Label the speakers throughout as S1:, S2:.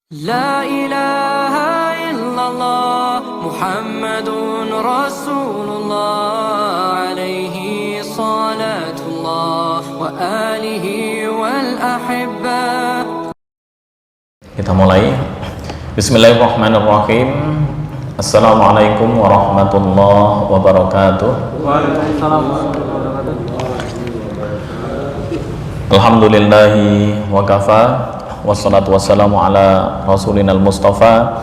S1: La ilaha illallah Muhammadun Rasulullah alaihi salatullah wa alihi wal ahibba.
S2: Kita mulai. Bismillahirrahmanirrahim. Assalamualaikum warahmatullahi wabarakatuh.
S3: Waalaikumsalam warahmatullahi wabarakatuh.
S2: Alhamdulillahi wa kafa. Wassalatu wassalamu ala rasulinal mustafa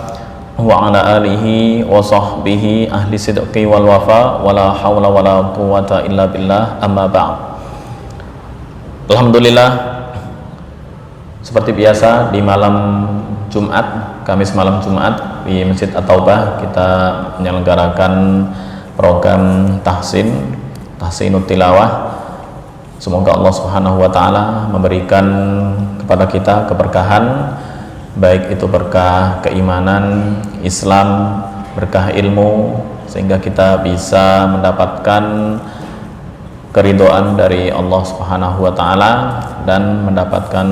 S2: wa ala alihi wa sahbihi ahli sidqi wal wafa wala hawla wala quwata illa billah, amma ba'd. Alhamdulillah, seperti biasa di malam Jumat, Kamis malam Jumat di Masjid At-Taubah kita menyelenggarakan program tahsinut tilawah. Semoga Allah Subhanahu wa taala memberikan kepada kita keberkahan, baik itu berkah keimanan, Islam, berkah ilmu, sehingga kita bisa mendapatkan keridhaan dari Allah Subhanahu wa taala dan mendapatkan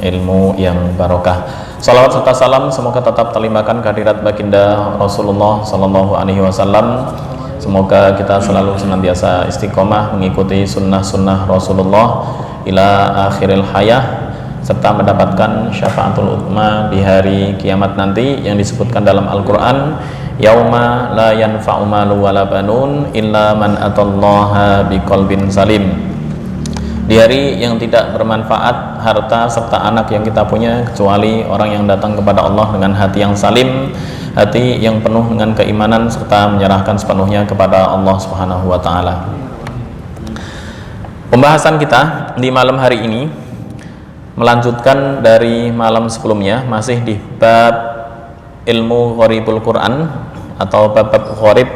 S2: ilmu yang barokah. Salawat serta salam semoga tetap terlimpahkan kehadirat baginda Rasulullah sallallahu alaihi wasallam. Semoga kita selalu senantiasa istiqomah mengikuti sunnah-sunnah Rasulullah ila akhiril hayah, serta mendapatkan syafaatul utsma di hari kiamat nanti yang disebutkan dalam Al-Quran, yauma la yanfa'u malu wala banun illa man atallaha biqalbin salim. Di hari yang tidak bermanfaat harta serta anak yang kita punya kecuali orang yang datang kepada Allah dengan hati yang salim, hati yang penuh dengan keimanan serta menyerahkan sepenuhnya kepada Allah Subhanahu wa taala. Pembahasan kita di malam hari ini melanjutkan dari malam sebelumnya, masih di bab ilmu gharibul Quran atau bab gharib,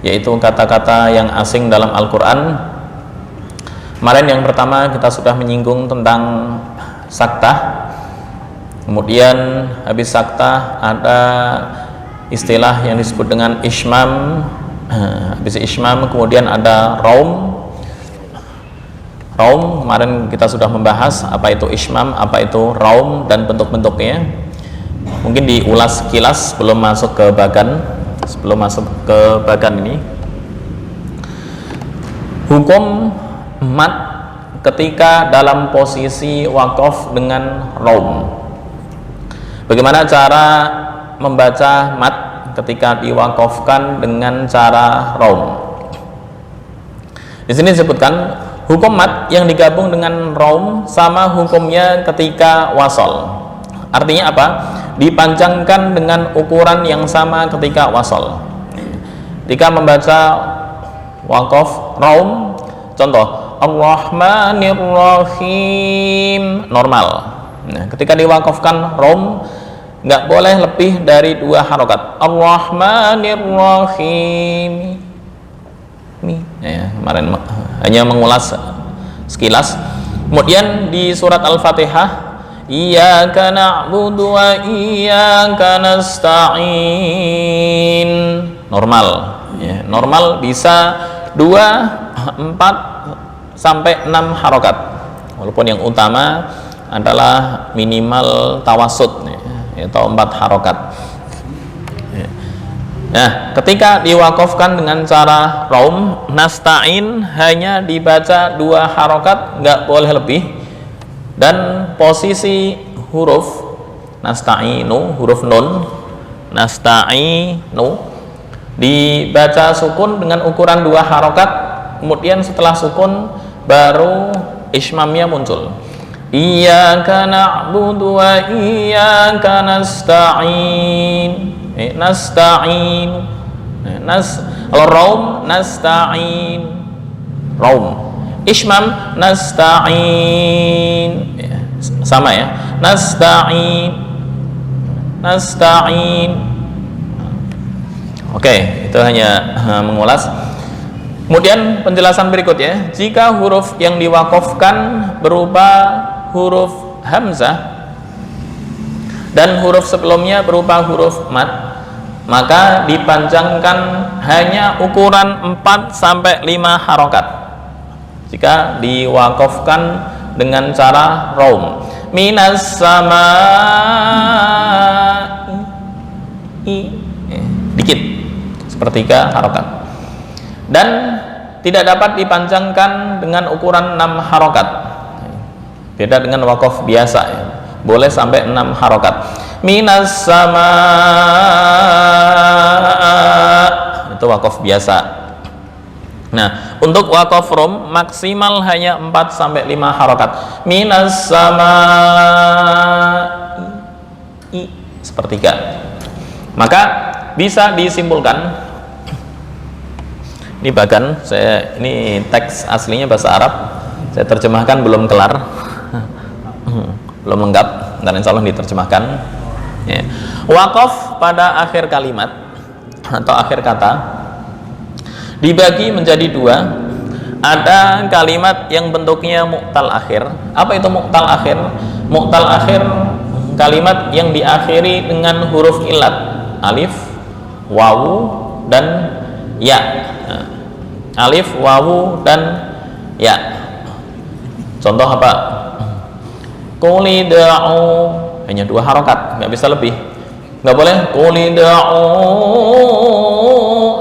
S2: yaitu kata-kata yang asing dalam Al-Quran. Kemarin yang pertama kita sudah menyinggung tentang saktah. Kemudian habis saktah ada istilah yang disebut dengan ismam. Habis ismam kemudian ada raum. Raum kemarin kita sudah membahas apa itu ismam, apa itu raum dan bentuk-bentuknya. Mungkin diulas sekilas sebelum masuk ke bagan ini. Hukum mat ketika dalam posisi wakaf dengan raum. Bagaimana cara membaca mat ketika diwakafkan dengan cara raum? Di sini disebutkan hukum mat yang digabung dengan raum sama hukumnya ketika wasol. Artinya apa? Dipanjangkan dengan ukuran yang sama ketika wasol. Ketika membaca wakaf raum, contoh Ar-Rahmanir Rahim, normal. Nah, ketika diwakafkan raum nggak boleh lebih dari 2 harokat. Ar-Rahmanir Rahim. Ya, kemarin hanya mengulas sekilas. Kemudian di surat Al-Fatihah, Iyyaka na'budu wa iyyaka nasta'in, normal. Ya, normal bisa 2, 4 sampai 6 harokat, walaupun yang utama adalah minimal tawasud, yaitu 4 harokat. Nah, ketika diwakafkan dengan cara raum, nasta'in hanya dibaca 2 harokat, nggak boleh lebih. Dan posisi huruf nasta'inu, huruf nun, nasta'inu dibaca sukun dengan ukuran 2 harokat. Kemudian setelah sukun baru ismamnya muncul. Iyyaka na'budu wa iyyaka nasta'in. Nasta'in. Kalau raum nasta'in. Raum. Ismam nasta'in. Sama ya. Nasta'in. Nasta'in. Oke, itu hanya mengulas. Kemudian penjelasan berikutnya, jika huruf yang diwakafkan berupa huruf hamzah dan huruf sebelumnya berupa huruf mat, maka dipanjangkan hanya ukuran 4 sampai 5 harokat jika diwakafkan dengan cara raum. Minas sama sepertiga harokat, dan tidak dapat dipanjangkan dengan ukuran 6 harokat. Beda dengan wakaf biasa ya. Boleh sampai 6 harokat. Minas sama, itu wakaf biasa. Nah, untuk wakaf rom maksimal hanya 4 sampai 5 harokat. Minas sama sepertiga. Maka bisa disimpulkan, ini bahkan ini teks aslinya bahasa Arab, saya terjemahkan belum kelar, belum lengkap, dan insya Allah diterjemahkan ya. Wakaf pada akhir kalimat atau akhir kata dibagi menjadi 2. Ada kalimat yang bentuknya mu'tal akhir. Apa itu mu'tal akhir? Mu'tal akhir kalimat yang diakhiri dengan huruf ilat, alif, wawu, dan ya. Alif, wawu, dan ya. Contoh apa? Qulida'u, hanya 2 harokat, nggak bisa lebih. Nggak boleh qulida'u,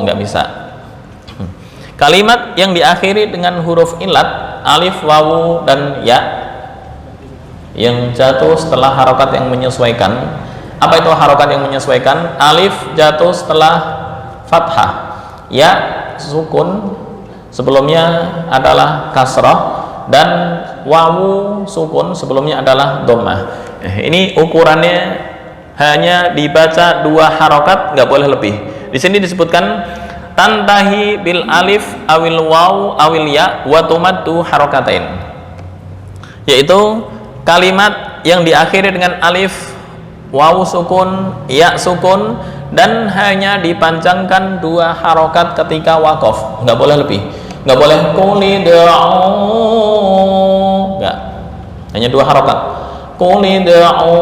S2: nggak bisa. Kalimat yang diakhiri dengan huruf ilat, alif, wawu, dan ya, yang jatuh setelah harokat yang menyesuaikan. Apa itu harokat yang menyesuaikan? Alif jatuh setelah fathah, ya sukun sebelumnya adalah kasrah, dan wawu sukun sebelumnya adalah dhammah. Ini ukurannya hanya dibaca 2 harokat, nggak boleh lebih. Di sini disebutkan tantahi bil alif awil waw awil ya wa tumaddu harokatain, yaitu kalimat yang diakhiri dengan alif, wawu sukun, ya sukun, dan hanya dipanjangkan 2 harokat ketika wakaf, nggak boleh lebih. Nggak boleh qulida'u, nggak, hanya 2 harokat. Qulida'u,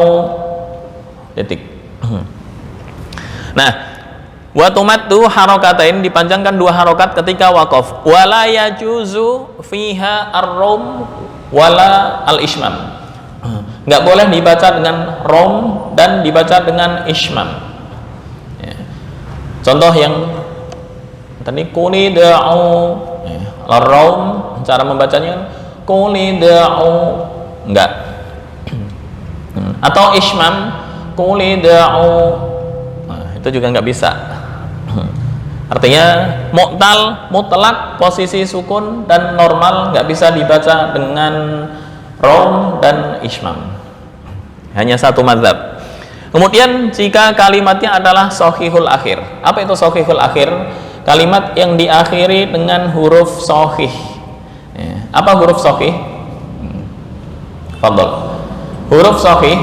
S2: titik. Nah, wa tumaddu harokatain, dipanjangkan 2 harokat ketika wakaf. Wala yajuzu fiha ar-rum wala al-ishmam, nggak boleh dibaca dengan rom dan dibaca dengan ishmam ya. Contoh yang tadi qulida'u, rom cara membacanya qulida'u, enggak. Atau ishmam qulida'u, itu juga nggak bisa. Artinya mu'tal, mutlak, posisi sukun dan normal, nggak bisa dibaca dengan rom dan ishmam. Hanya satu mazhab. Kemudian jika kalimatnya adalah sahihul akhir. Apa itu sahihul akhir? Kalimat yang diakhiri dengan huruf sahih. Apa huruf sahih? Fadhol. Huruf sahih,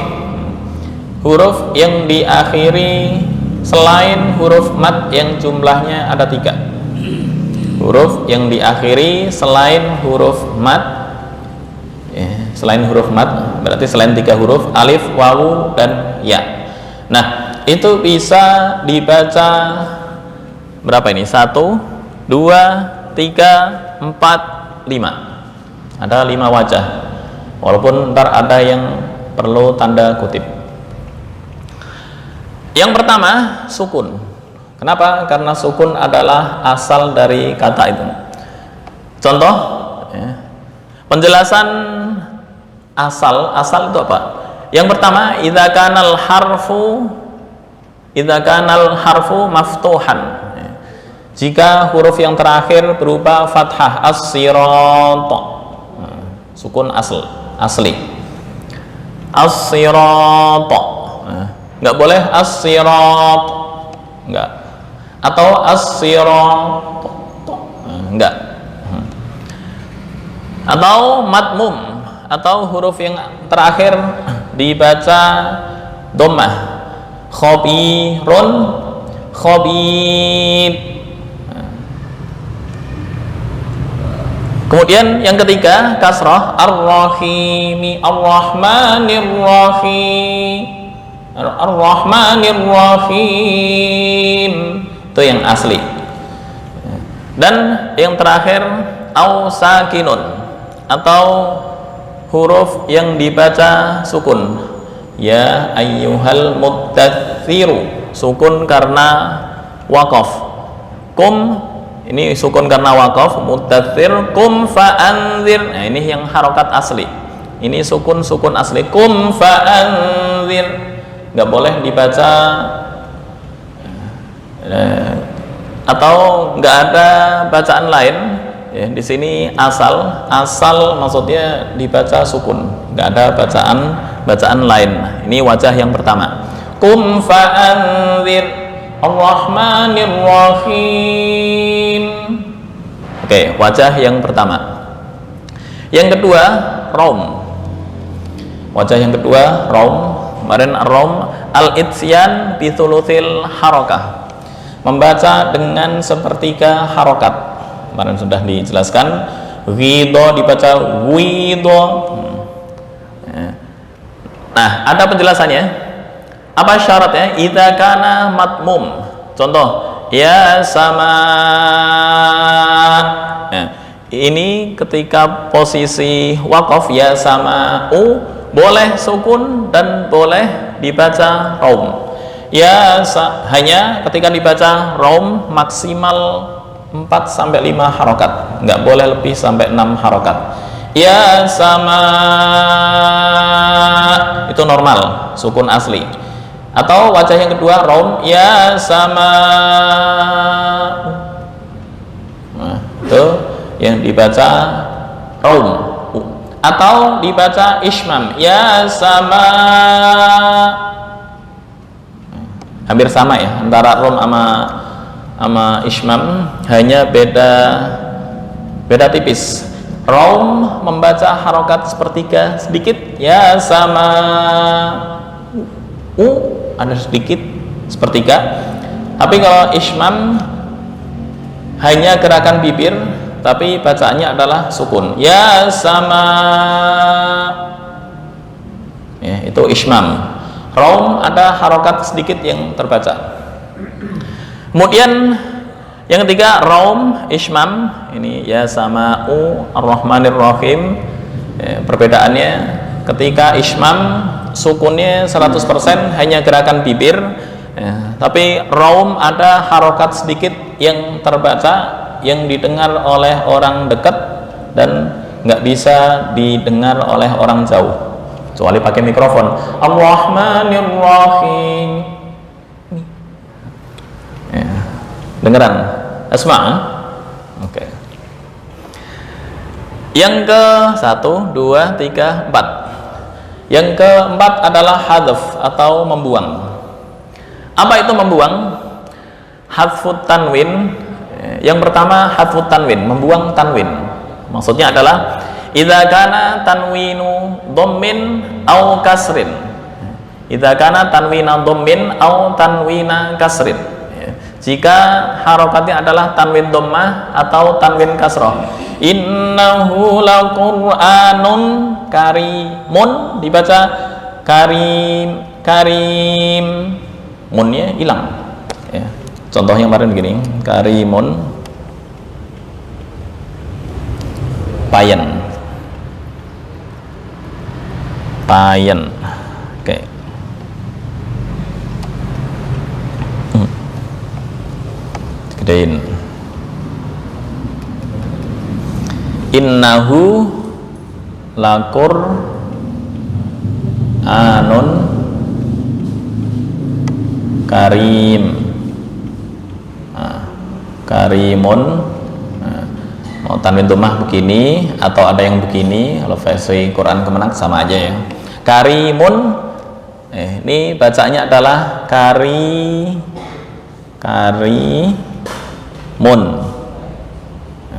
S2: huruf yang diakhiri selain huruf mat yang jumlahnya ada 3. Huruf yang diakhiri selain huruf mat, selain huruf mat berarti selain 3 huruf, alif, wawu, dan ya. Nah, itu bisa dibaca berapa ini? 1, 2, 3, 4, 5. Ada 5 wajah, walaupun ntar ada yang perlu tanda kutip. Yang pertama, sukun. Kenapa? Karena sukun adalah asal dari kata itu. Contoh penjelasan asal itu apa? Yang pertama, idza kanal harfu maftuhan, jika huruf yang terakhir berupa fathah, as-sirat, sukun asli, as-sirat, nggak boleh as-sirat, nggak, atau as-sirat, nggak, atau matmum, atau huruf yang terakhir dibaca dhammah, khabirun, khabir. Kemudian yang ketiga, kasrah, ar-rahimi, ar-rahmanir rahim, ar-rahmanir rahim, itu yang asli. Dan yang terakhir, au sakinun, atau huruf yang dibaca sukun, ya ayyuhal muddatsiru, sukun karena wakaf, kum, ini sukun karena waqaf, muddatsir, kum fa'anzir. Nah, ini yang harokat asli. Ini sukun asli, kum fa'anzir. Nggak boleh dibaca atau nggak ada bacaan lain. Ya, di sini asal maksudnya dibaca sukun, nggak ada bacaan lain. Ini wajah yang pertama. Kum fa'anzir Ar-Rahmanir Rahim. Oke, wajah yang pertama. Yang kedua, rom. Wajah yang kedua, rom. Kemarin rom al-itsyan bi thulutsil harakah. Membaca dengan sepertiga harokat. Kemarin sudah dijelaskan. Ghidho dibaca ghidho. Nah, ada penjelasannya. Apa syaratnya? Idza kana matmum. Contoh, ya sama. Nah, ini ketika posisi waqaf ya sama boleh sukun dan boleh dibaca rom. Ya hanya ketika dibaca rom maksimal 4 sampai 5 harokat, nggak boleh lebih sampai 6 harokat. Ya sama itu normal, sukun asli. Atau wajah yang kedua rom ya sama. Nah, itu yang dibaca rom. Atau dibaca ismam ya sama. Hampir sama ya antara rom sama ismam, hanya beda tipis. Rom membaca harokat sepertiga sedikit ya sama, ada sedikit sepertiga. Tapi kalau ismam hanya gerakan bibir tapi bacaannya adalah sukun ya sama ya, itu ismam. Rom ada harokat sedikit yang terbaca. Kemudian yang ketiga rom ismam, ini ya sama Ar-Rahmanir Rahim. Perbedaannya ketika ismam sukunnya 100% hanya gerakan bibir, tapi rom ada harokat sedikit yang terbaca, yang didengar oleh orang dekat dan nggak bisa didengar oleh orang jauh kecuali pakai mikrofon. Ar-Rahmanir Rahim. Dengeran? Asma? Oke. Yang ke 1, 2, 3, 4. Yang keempat adalah hadf atau membuang. Apa itu membuang? Hadfut tanwin. Yang pertama hadfut tanwin, membuang tanwin. Maksudnya adalah idza kana tanwinu dhammin au kasrin. Idza kana tanwina dhammin au tanwina kasrin. Jika harokatnya adalah tanwin dhammah atau tanwin kasrah. Innahu laqur'anun karimun, dibaca karim, munnya hilang ya. Contohnya kemarin begini, karimun, payen, oke. Gedein. Innahu lakur anun karim. Karimun. Mau tanwin dhammah begini atau ada yang begini, kalau versi Quran Kemenak sama aja ya. Karimun. Ini bacanya adalah karimun.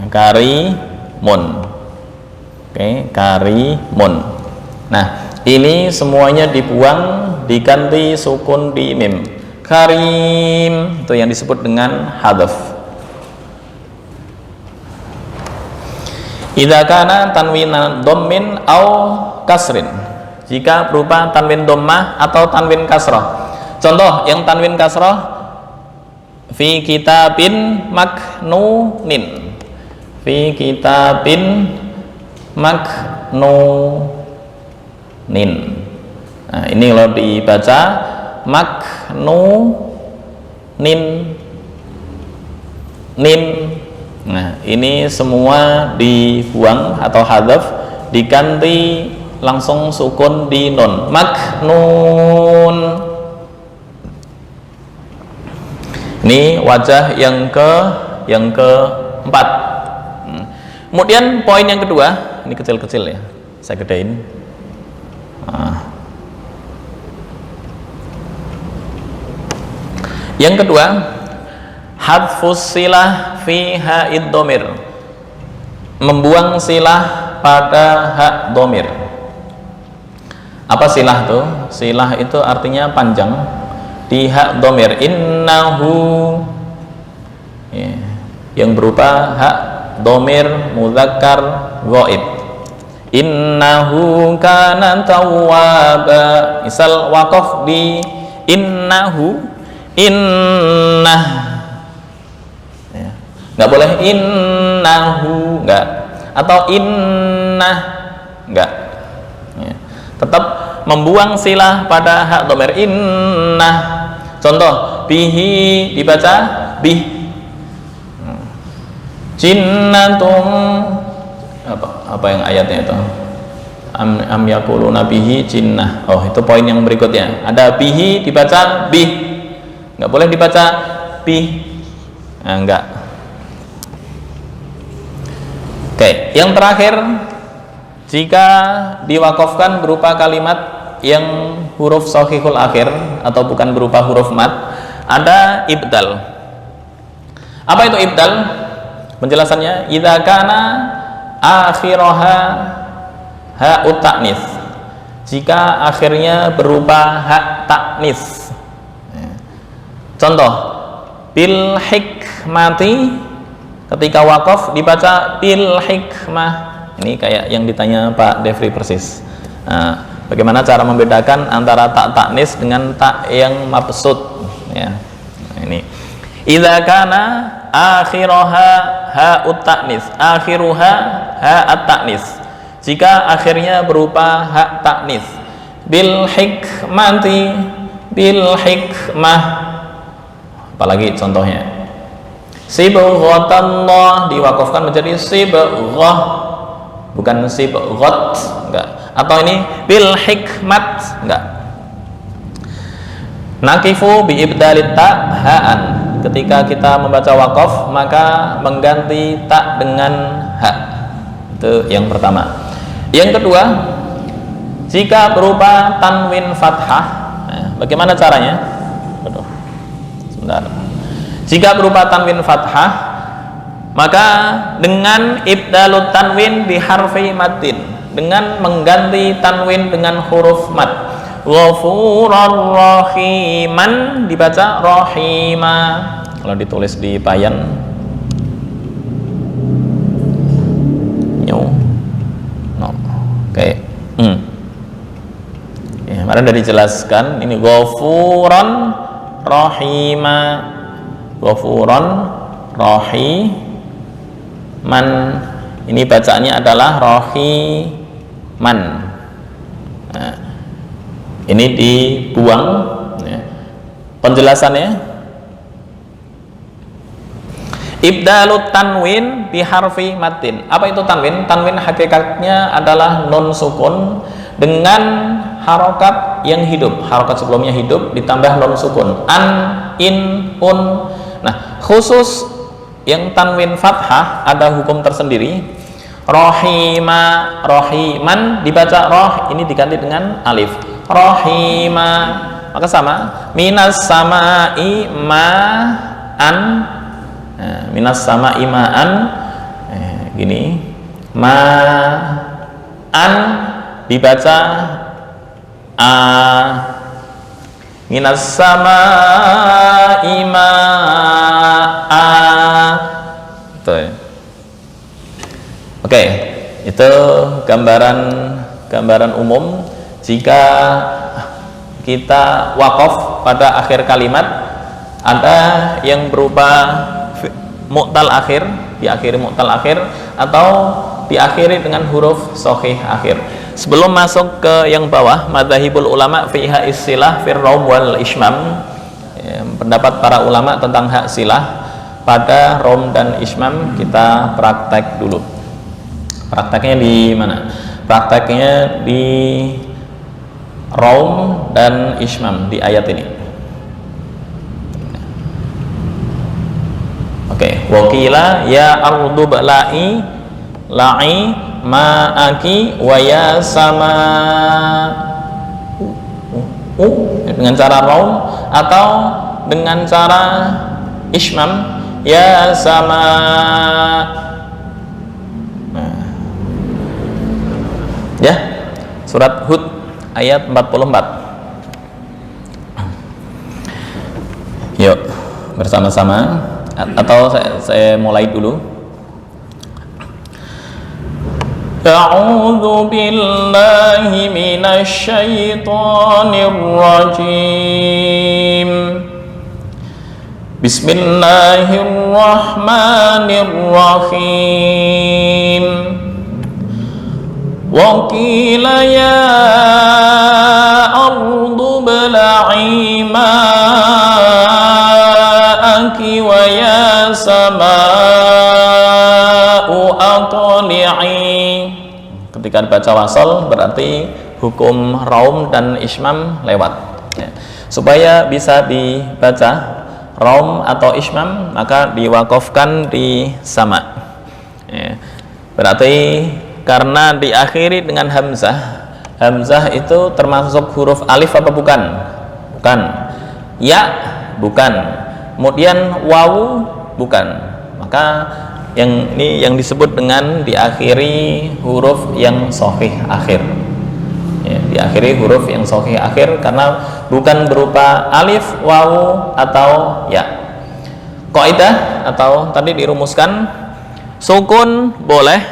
S2: Karimun. Oke, karimun. Nah, ini semuanya dibuang, diganti sukun di mim. Karim, itu yang disebut dengan hadaf. Idza kana tanwinan dhammin au kasrin. Jika berupa tanwin dhammah atau tanwin kasrah. Contoh yang tanwin kasrah, fi kitabin maknunin. Fi kitabin maknunin. Nah, ini kalau dibaca maknunin. nin. Nah, ini semua dibuang atau hadzaf, diganti langsung sukun di nun. Maknun. Ini wajah yang keempat. Kemudian poin yang kedua, ini kecil-kecil ya, saya gedein. Yang kedua, hadfus silah fi ha'id domir, membuang silah pada hak domir. Apa silah tuh? Silah itu artinya panjang di hak domir. Innahu, ya, yang berupa hak domir mudzakkar ghaib. Innahu kana tawwaba. Misal waqaf di innahu, innah, ya. Nggak boleh innahu, nggak, atau innah, nggak, ya. Tetap membuang silah pada hak domir. Innah. Contoh, bihi dibaca bih. Jinnatum, apa yang ayatnya itu? Am yaquluna bihi jinnah. Oh, itu poin yang berikutnya. Ada bihi dibaca bih. Nggak boleh dibaca bih. Nah, enggak. Oke, yang terakhir, jika diwakafkan berupa kalimat yang huruf shahihul akhir atau bukan berupa huruf mat, ada ibdal. Apa itu ibdal? Penjelasannya, idza kana akhiraha ha'ut ta'nis, jika akhirnya berupa hak ta'nis. Contoh, bil hikmati, ketika wakaf dibaca bil hikmah. Ini kayak yang ditanya Pak Devri persis. Nah, bagaimana cara membedakan antara tak ta'nis dengan tak yang mabsut, ya. Nah, ini idza kana akhiruha ha'ut ta'nis, akhiruha ha'at ta'nis, jika akhirnya berupa hak ta'nis. Bil hikmati, bil hikmah. Apalagi contohnya, sibghatallah diwakafkan menjadi sibghah, bukan sibghat, enggak. Atau ini bil hikmat, enggak. Nakifu bi ibdalit ta ha'an, ketika kita membaca wakaf maka mengganti tak dengan ha. Itu yang pertama. Yang kedua, jika berupa tanwin fathah, nah, bagaimana caranya? Aduh, sebentar. Jika berupa tanwin fathah, maka dengan ibdalut tanwin bi harfi matin, dengan mengganti tanwin dengan huruf mat. Ghafurar rahiman dibaca rahima. Kalau ditulis di payan, oke. Ya, kemarin sudah dijelaskan. Ini ghafuran rahima, ghafuran rahiman. Ini bacaannya adalah rahiman. Nah, ini dibuang, ya. Penjelasannya, ibdalut tanwin biharfi matin. Apa itu tanwin? Tanwin hakikatnya adalah nun sukun dengan harokat yang hidup. Harokat sebelumnya hidup ditambah nun sukun. An, in, un. Nah, khusus yang tanwin fathah ada hukum tersendiri. Rohima, rohiman dibaca roh, ini diganti dengan alif. Rohima, maka sama. Minas sama'i ma'an. Nah, minas sama imaan, gini, ma'an dibaca a. Minas sama ima'a. Itu ya. Oke, itu gambaran umum. Jika kita wakaf pada akhir kalimat, ada yang berupa mu'tal akhir, diakhiri mu'tal akhir, atau diakhiri dengan huruf shahih akhir. Sebelum masuk ke yang bawah, madzhabul ulama fi hak silah fir raum wal ismam, ya, pendapat para ulama tentang hak silah pada rom dan ismam kita praktek dulu. Prakteknya di mana? Prakteknya di rom dan ismam di ayat ini. Oke, wakila ya ardu la'i ma'aki wa ya sama dengan cara rom atau dengan cara ismam ya sama. Nah, ya, surat Hud ayat 44. Yuk bersama-sama, atau saya mulai dulu. A'udzu billahi minasy syaithanir rajim. Bismillahirrahmanirrahim. Wa qila ya ardu bla'i ma'aki wa ya sama'u aqli'i. Ketika dibaca wasal berarti hukum raum dan ismam lewat ya. Supaya bisa dibaca raum atau ismam maka diwakafkan di sama ya. Berarti karena diakhiri dengan hamzah, hamzah itu termasuk huruf alif apa bukan? Bukan. Ya bukan. Kemudian wawu bukan. Maka yang ini yang disebut dengan diakhiri huruf yang sahih akhir ya, diakhiri huruf yang sahih akhir karena bukan berupa alif, wawu atau ya. Kaidah atau tadi dirumuskan, sukun boleh,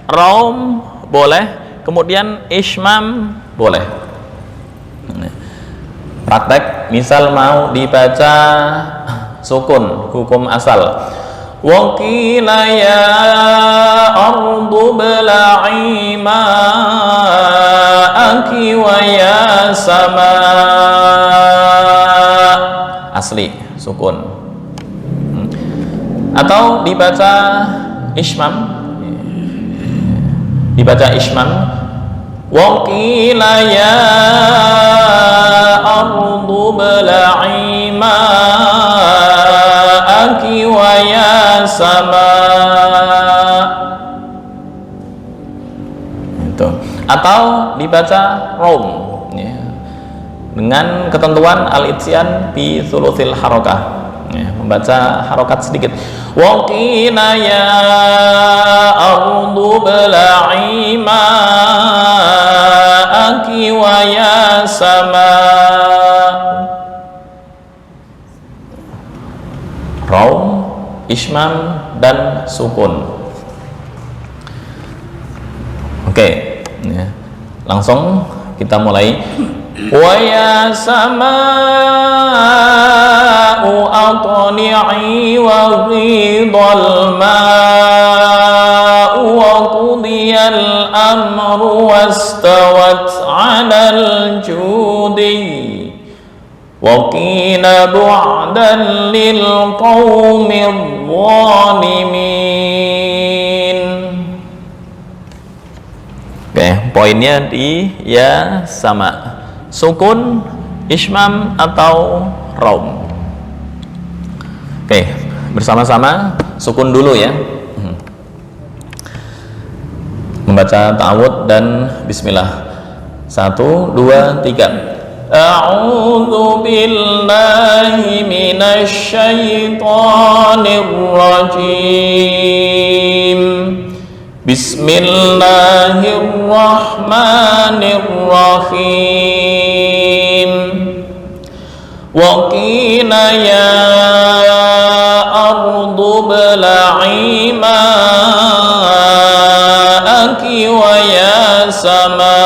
S2: raum boleh, kemudian ismam boleh. Praktek misal mau dibaca sukun hukum asal, wa qila ya ardu bla'i ma'aki wa ya sama, asli sukun. Atau dibaca ismam, wa qila ya ardu bla'i ma'aki wa ya sama. Itu. Atau dibaca rom ya, dengan ketentuan al-ityan bi thuluthil harakah ya, membaca harokat sedikit. Wa qila ya ardu bla'i ma'aki wa ya sama. Raum, ismam dan sukun. Oke ya. Langsung kita mulai. Wa ya sama'u aqli'i wa ghidal ma'u wa qudiyal amru wastawat 'alal judi wa qila bu'dan lil qaumidh dhalimin. Oke, poinnya di ya sama, sukun, ismam atau raum. Oke, bersama-sama sukun dulu ya. Membaca ta'awudz dan bismillah. 1, 2, 3. A'udzu billahi minasy syaithanir rajim. Bismillahirrahmanirrahim. Wa qila ya ardu bla'i ma'aki wa ya sama.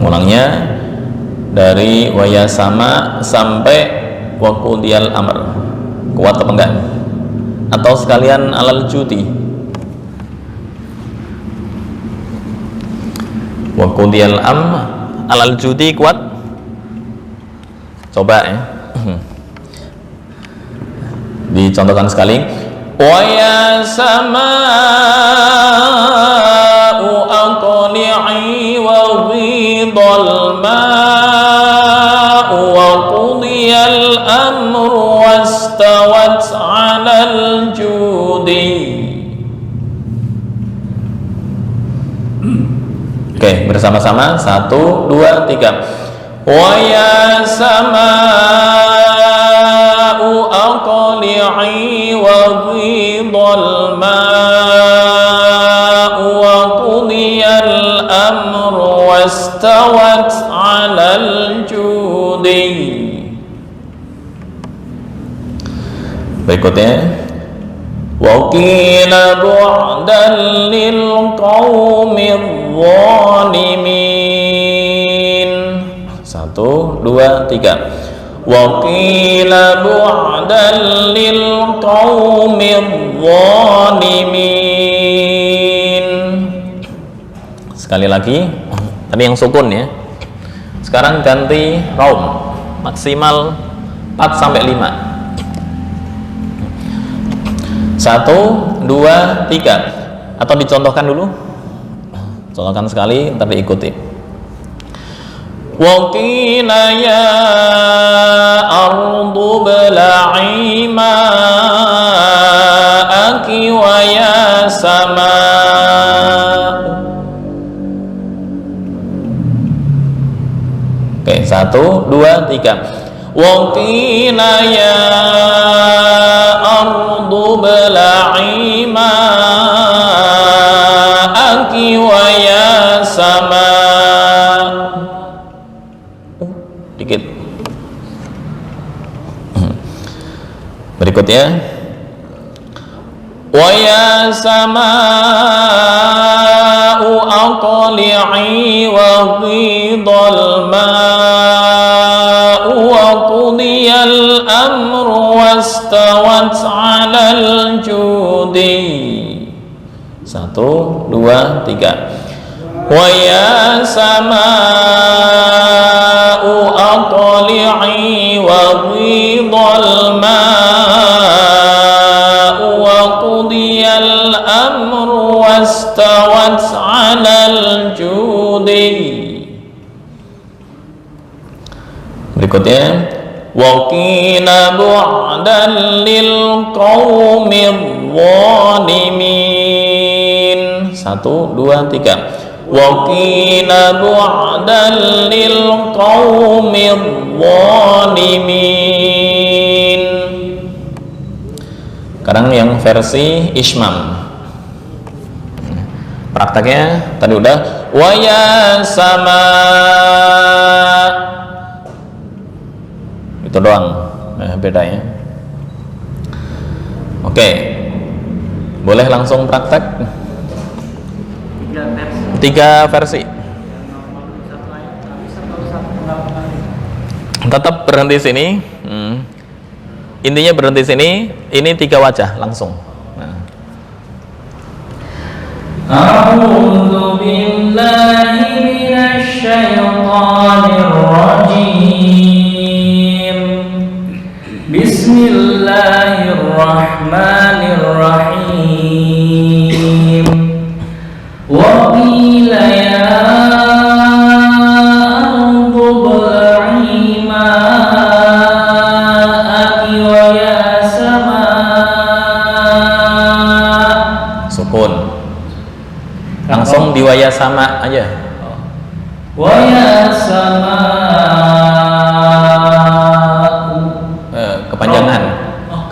S2: Ulangnya dari wa ya sama sampai wa qudiyal amr. Kuat apa enggak? Atau sekalian alal judi. Wa qudiyal am alal judi kuat? Coba ya. Dicontohkan sekali. Wa ya sama'u aqli'i wa ghidal ma'u wa qudiyal amru wastawat 'alal judi. Oke, bersama-sama 1, 2, 3. Wa ya sama'u aqli'i wa ghidal ma'u wa qudiyal amru wastawat 'alal judi. Berikutnya wa qila bu'dan lil qaumidh zalimin. 1, 2, 3. Wa qila bu'dan lil qaumidh zalimin. Sekali lagi, tadi yang sukun ya. Sekarang ganti raum, maksimal 4 sampai 5. 1, 2, 3. Atau dicontohkan dulu. Contohkan sekali, ntar diikuti. Wa qila ya ardu bla'i ma'aki wa ya sama'. Oke, 1, 2, 3. Wa qila ya ardu bla'i ma'aki wa ya sama'. Dikit. Berikutnya wa ya sama'u aqli'i wa ghidal ma'u wa qudiyal amru wastawat 'alal judi. 1, 2, 3. Wa ya sama'u aqli'i wa ghidal ma'u wa qudiyal amru wastawat 'alal judi. Berikutnya wa qila bu'dan lil qaumidh zalimin. 1, 2, 3. Wa qila bu'dan lil qaumidh zalimin. Sekarang yang versi Ismam. Prakteknya tadi udah wa ya sama, itu doang bedanya. Oke, boleh langsung praktek. 3 versi. Tetap berhenti sini. Intinya berhenti sini. Ini 3 wajah langsung.
S1: A'udzu billahi minasy syaithanir rajim. Bismillahirrahmanirrahim. Wa qila ya ardu bla'i ma'aki wa ya sama'.
S2: Sukun. Langsung diwaya sama aja.
S1: Wa ya sama.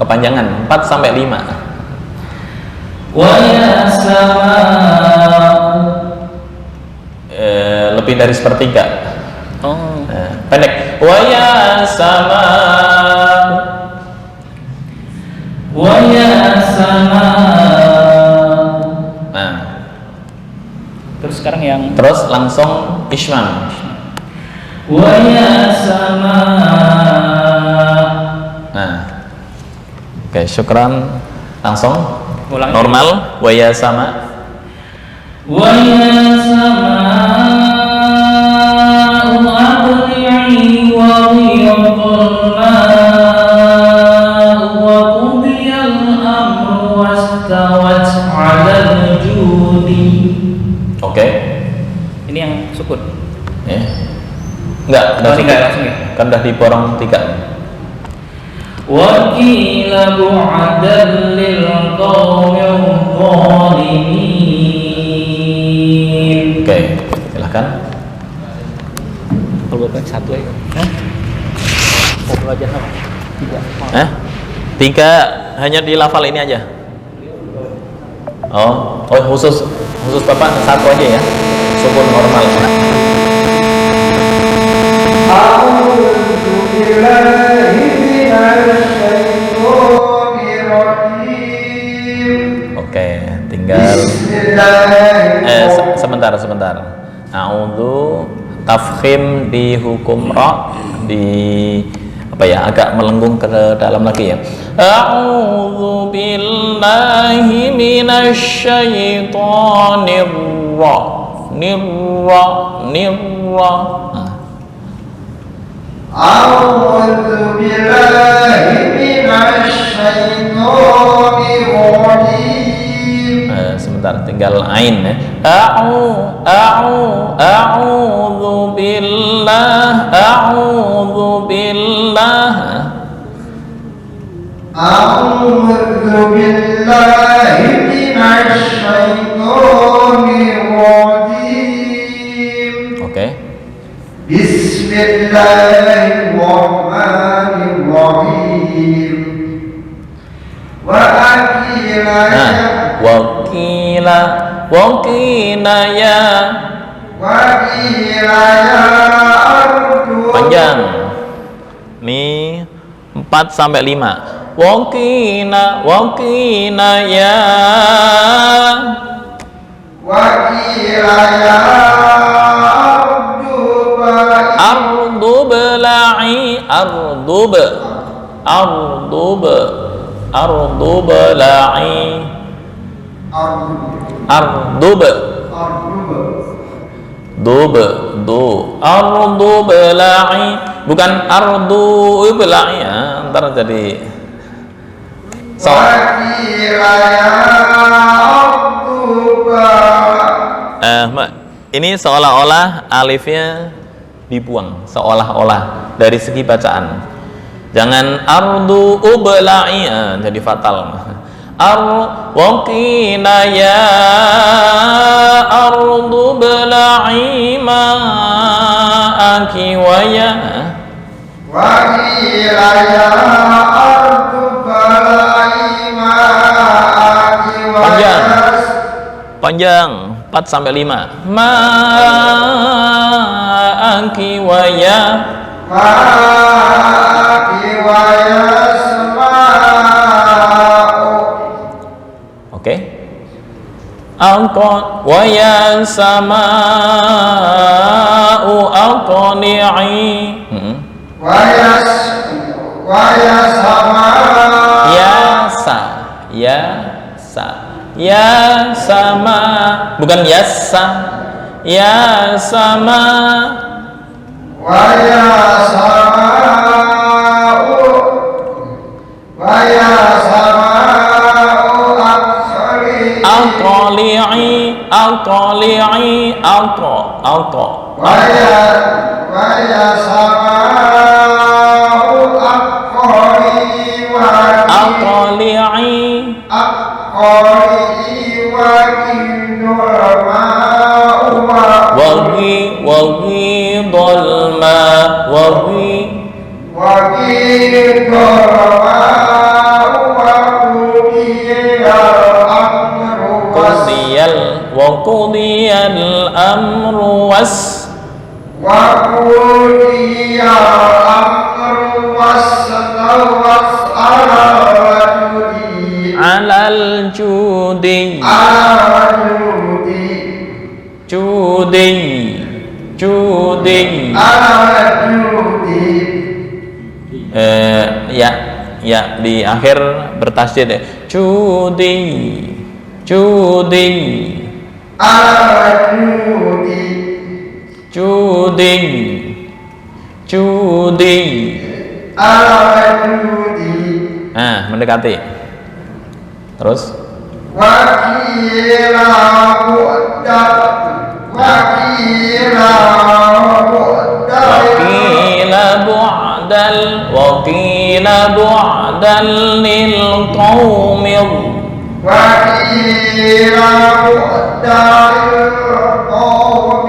S2: Kepanjangan 4 sampai 5.
S1: Wa ya sama.
S2: Lebih dari sepertiga. Pendek. Wa ya sama.
S1: Wa ya sama.
S2: Nah.
S3: Terus sekarang yang
S2: Terus langsung Ismam.
S1: Wa ya sama.
S2: Nah. Oke, syukran. Langsung
S3: ulangi.
S2: normal. Wa ya sama.
S1: Wa ya sama. Aqli'i wa ghidal
S2: Enggak, udah
S3: Tinggal langsung ya.
S2: kan udah diborong 3.
S1: Wa qila bu'dan lil qaumil zalimin.
S2: Oke, silahkan.
S3: Kalau bukan 1 aja. Mau belajar apa?
S2: 3 hanya di lafal ini aja. Oh khusus Bapak 1 aja ya. Sukun normal.
S4: A'udzu billahi minasy syaithanir rajim.
S2: Oke, tinggal sebentar. A'udzu tafkhim di hukum ra di agak melenggung ke dalam lagi ya. A'udzu billahi minasy syaithanir nirra.
S4: A'udzu billahi minasy syaithanir rajim.
S2: Sebentar, tinggal ain ya. A'udzu billah. A'udzu billahi minasy syaithanir rajim. Oke.
S4: Bismillahirrahmanirrahim.
S2: Wakila ya. Panjang. Nih 4 sampai 5. Wakina ya. Ardu bela'i. Ardu bela'i, bukan ardu bela'i ya, ntar jadi ini seolah-olah alifnya dibuang, seolah-olah dari segi bacaan. Jangan ardu ubla'i, jadi fatal. Waqina ya ardu bela'i ma'aki wa ya.
S4: Waqila ya ardu bela'i ma'aki wa ya.
S2: Panjang 4 sampai 5. Ma'aki wa ya.
S4: Ma'aki wa ya sama'u.
S2: Oke. Alqan wa ya sama'u alqani'i.
S4: Wa ya sama'u.
S2: Ya sama, bukan yasa. Ya sama.
S4: Wa ya sama'u. Wa ya sama'u
S2: Al-qali'i.
S4: Wa ya sama'u al-qali'i
S2: qudiyal amru alal judi. Ya di akhir bertasydid ya. Judi. Mendekati. Terus
S4: Wakila
S2: وقيل بعدا للقوم
S4: وقيل بعدا للقوم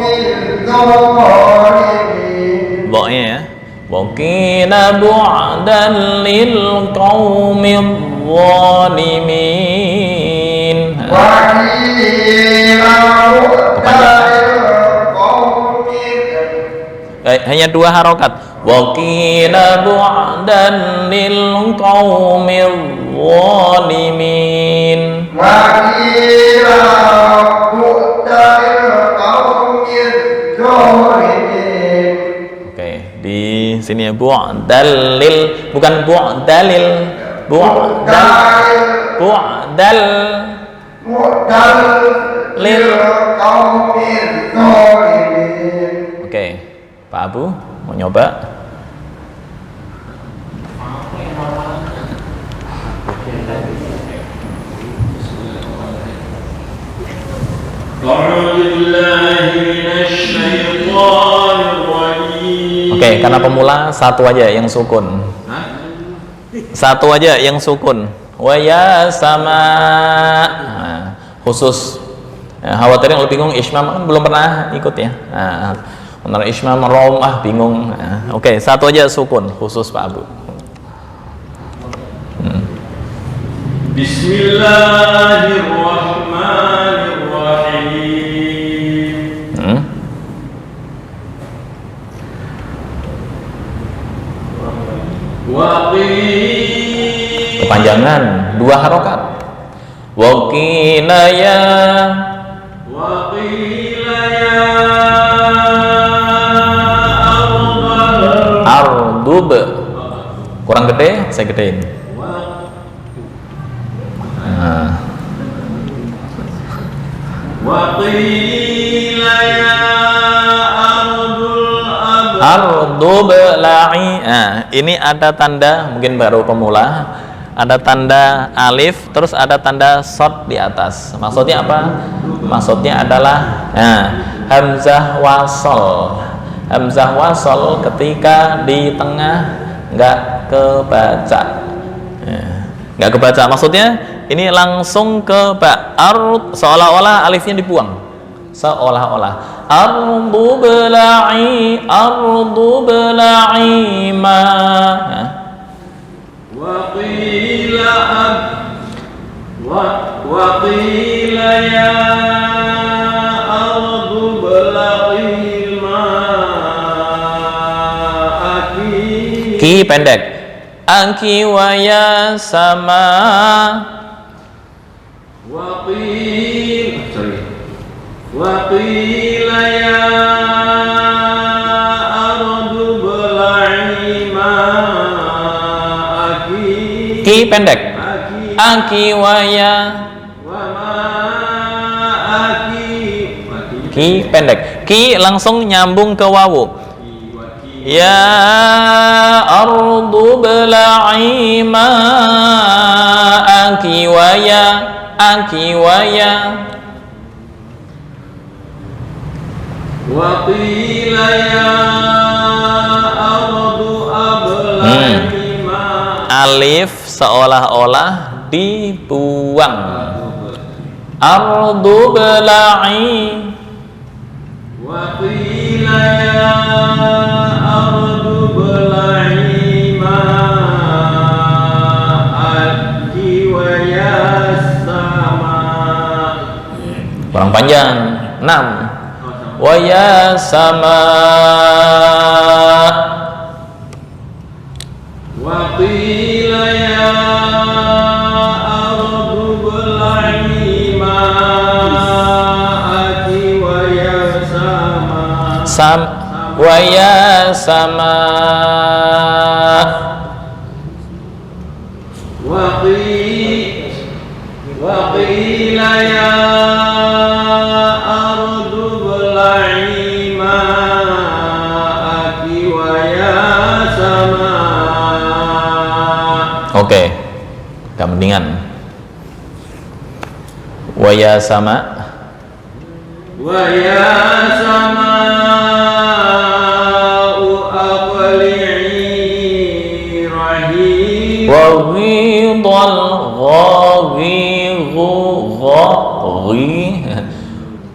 S4: الظالمين.
S2: Boknya ya. وقيل بعدا للقوم الظالمين.
S4: وقيل بعدا للقوم
S2: hanya 2 harokat. Waqila bu'dan lil qaumil zalimin.
S4: Waqila bu'dan lil qaumil zalimin.
S2: Oke, di sini ya bu'dal lil, bukan bu'dalil. Bu'dal
S4: lil qaumil zalimin.
S2: Oke, Pak Abu mau nyoba? Oke, karena pemula satu aja yang sukun. Satu aja yang sukun. Wa ya sama. Nah, khusus. Nah, khawatirnya kalau bingung Ismam kan belum pernah ikut ya. Nah, menurut Ismam Rom bingung. Nah, oke, satu aja sukun khusus Pak Abu. Bismillahirrahmanirrahim. Kepanjangan 2 harokat. Waqila ya ardub. Kurang gede, saya gedein. Nah. Ardub la'i. Nah, ini ada tanda, mungkin baru pemula. Ada tanda alif, terus ada tanda shad di atas. Maksudnya apa? Maksudnya adalah hamzah wasol. Hamzah wasol ketika di tengah nggak kebaca. Nggak kebaca. Maksudnya ini langsung ke ba. Seolah-olah alifnya dibuang. Seolah-olah. Ardu bela'i ma.
S5: وقيل يا أرض ابلعي ماءك.
S2: Ki pendek. Aki wa ya sama.
S5: وقيل يا أرض ابلعي ماءك.
S2: Ki pendek. Aki wa ya. Ki pendek. Ki langsung nyambung ke wawu. Ya ardu bela'i ma'aki wa ya. Aki wa ya.
S5: وقيل يا أرض أبلعي ماءك.
S2: Alif seolah-olah dibuang. Ardu bela'i.
S5: وقيل يا أرض ابلعي ماءك ويا السماء.
S2: Kurang panjang. 6. Wa ya sama.
S5: وقيل يا أرض ابلعي ماءك ويا السماء.
S2: Wa ya sama.
S5: وقيل يا أرض ابلعي ماءك ويا سماء.
S2: Oke, gak mendingan. Wa ya sama.
S5: ويا سماء أقلعي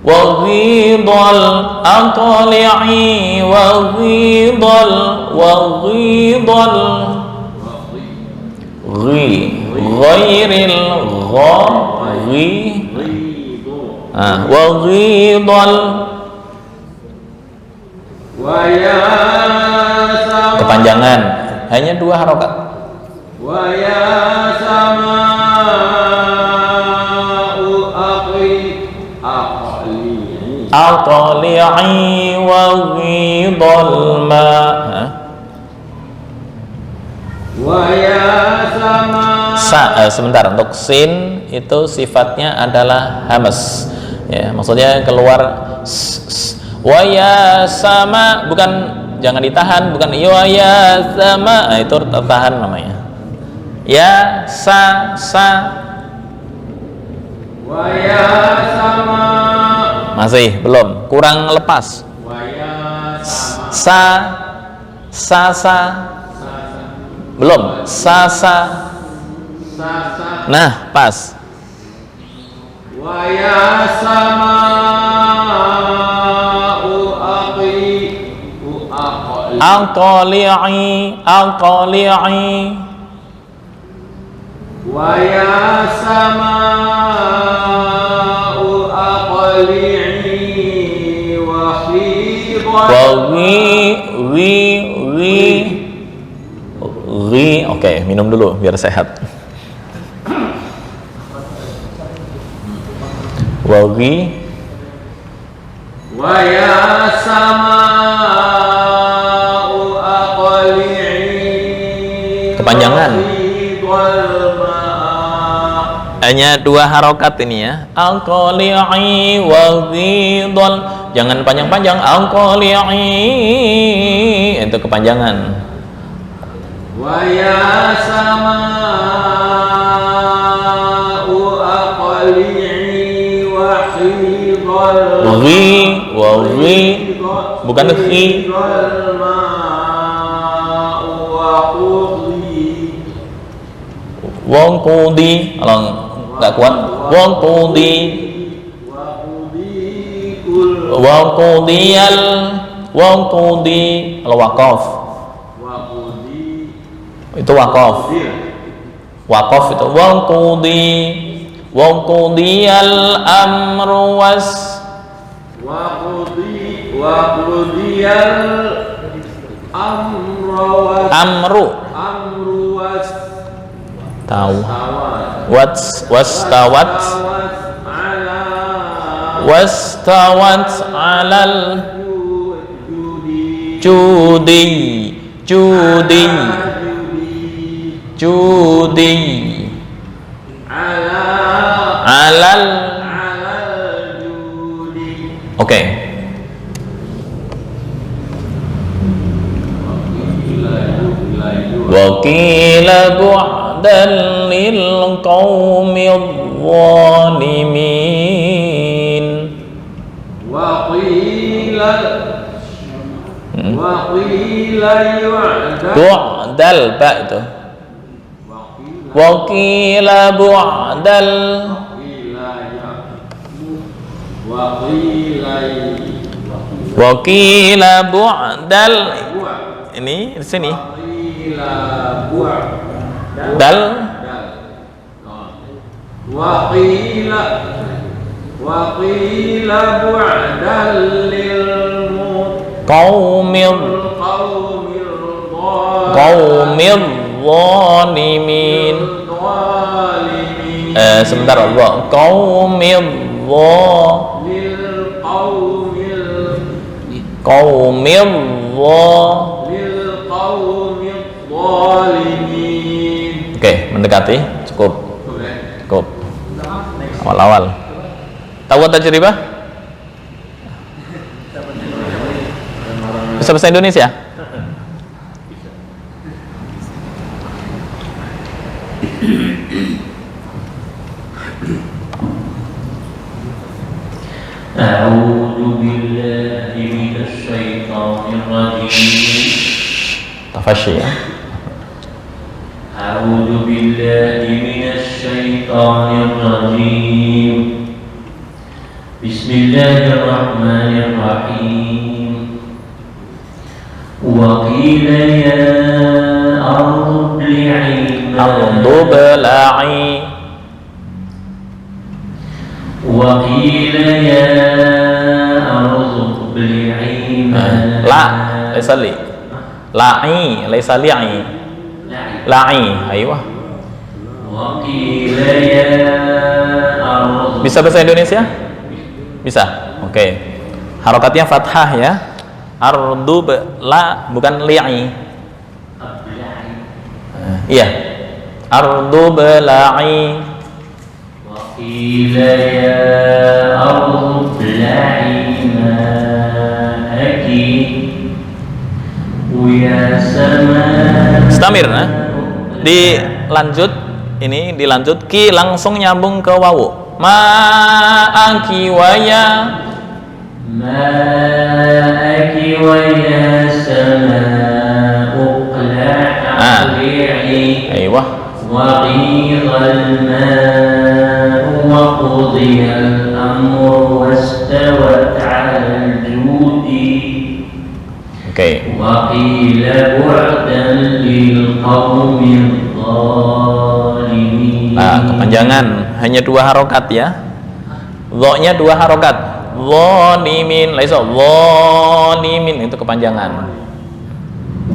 S2: وغيض الأضلع وغيض وغيض غير وغيض kepanjangan hanya 2 harokat.
S5: Wa ya sama'u
S2: aqli'i wa ghidal ma.
S5: Wa ya sama.
S2: Sebentar, untuk sin itu sifatnya adalah hamas. Ya, maksudnya keluar wa ya sama, bukan, jangan ditahan, bukan wa ya sama, itu tertahan namanya. Ya sa
S5: Wa ya sama.
S2: masih belum, kurang lepas.
S5: Wa ya
S2: sa belum, sa nah pas.
S5: Wa ya sama'u
S2: aqli'i
S5: wa ya sama'u aqli'i wa
S2: Oke, minum dulu biar sehat. Wa
S5: ya sama'u aqli'i
S2: kepanjangan hanya 2 harokat ini ya. Aqli'i wa ghidal, jangan panjang-panjang. Aqli'i itu kepanjangan.
S5: Wa ya sama'u aqli'i wa ghidal
S2: bukan khi. Wong qudi, kalau nggak kuat wong qudi kalau waqaf itu waqaf itu wong qudiyal amru was amru tahu wastawat alal judi alal oke. Wa qila bu'dan lil qaumidh dhalimin.
S5: Wa qila
S2: bu'dal ba itu. Wa qila bu'dal wa qila bu'dal ini di sini dal
S5: wa qila bu'dan lil
S2: qaumidh dhalimin. Sebentar Allah, qaumidh oke, mendekati, cukup awal-awal. Tahu tajribah? Bisa bahasa Indonesia?
S1: A'udzu billahi minasy syaithanir rajim.
S2: Tafasyi ya.
S1: A'udzu billahi minasy syaithanir rajim. Bismillahirrahmanirrahim. Wa qila ya ardu bli'i
S2: Ardu bela'i.
S1: Wa qila ya ardu bli'i
S2: La, laisa li. La'i, laisa li'i. La'i, ayo.
S1: Wa qila ya ardu.
S2: Bisa bahasa Indonesia? Bisa. Oke. Harokatnya fathah ya. Ardu la bukan li'i. Iya. Ardu bela'i.
S1: Wa qila ya ardu bla'i ma'aki ya sama.
S2: Stamir, dilanjut ini dilanjut ki langsung nyambung ke wawu. Ma'aki waya.
S1: Ma'aki wa ya sama'u qla'i.
S2: Ayo.
S1: Wa qilal ma'u wa qudiyal amru wastawat 'alal judi.
S2: Oke.
S1: Wa qila bu'dan lil qaumil zalimin.
S2: Nah, kepanjangan hanya 2 harokat ya. Dho-nya 2 harokat. Zalimin, laisa zalimin, itu kepanjangan.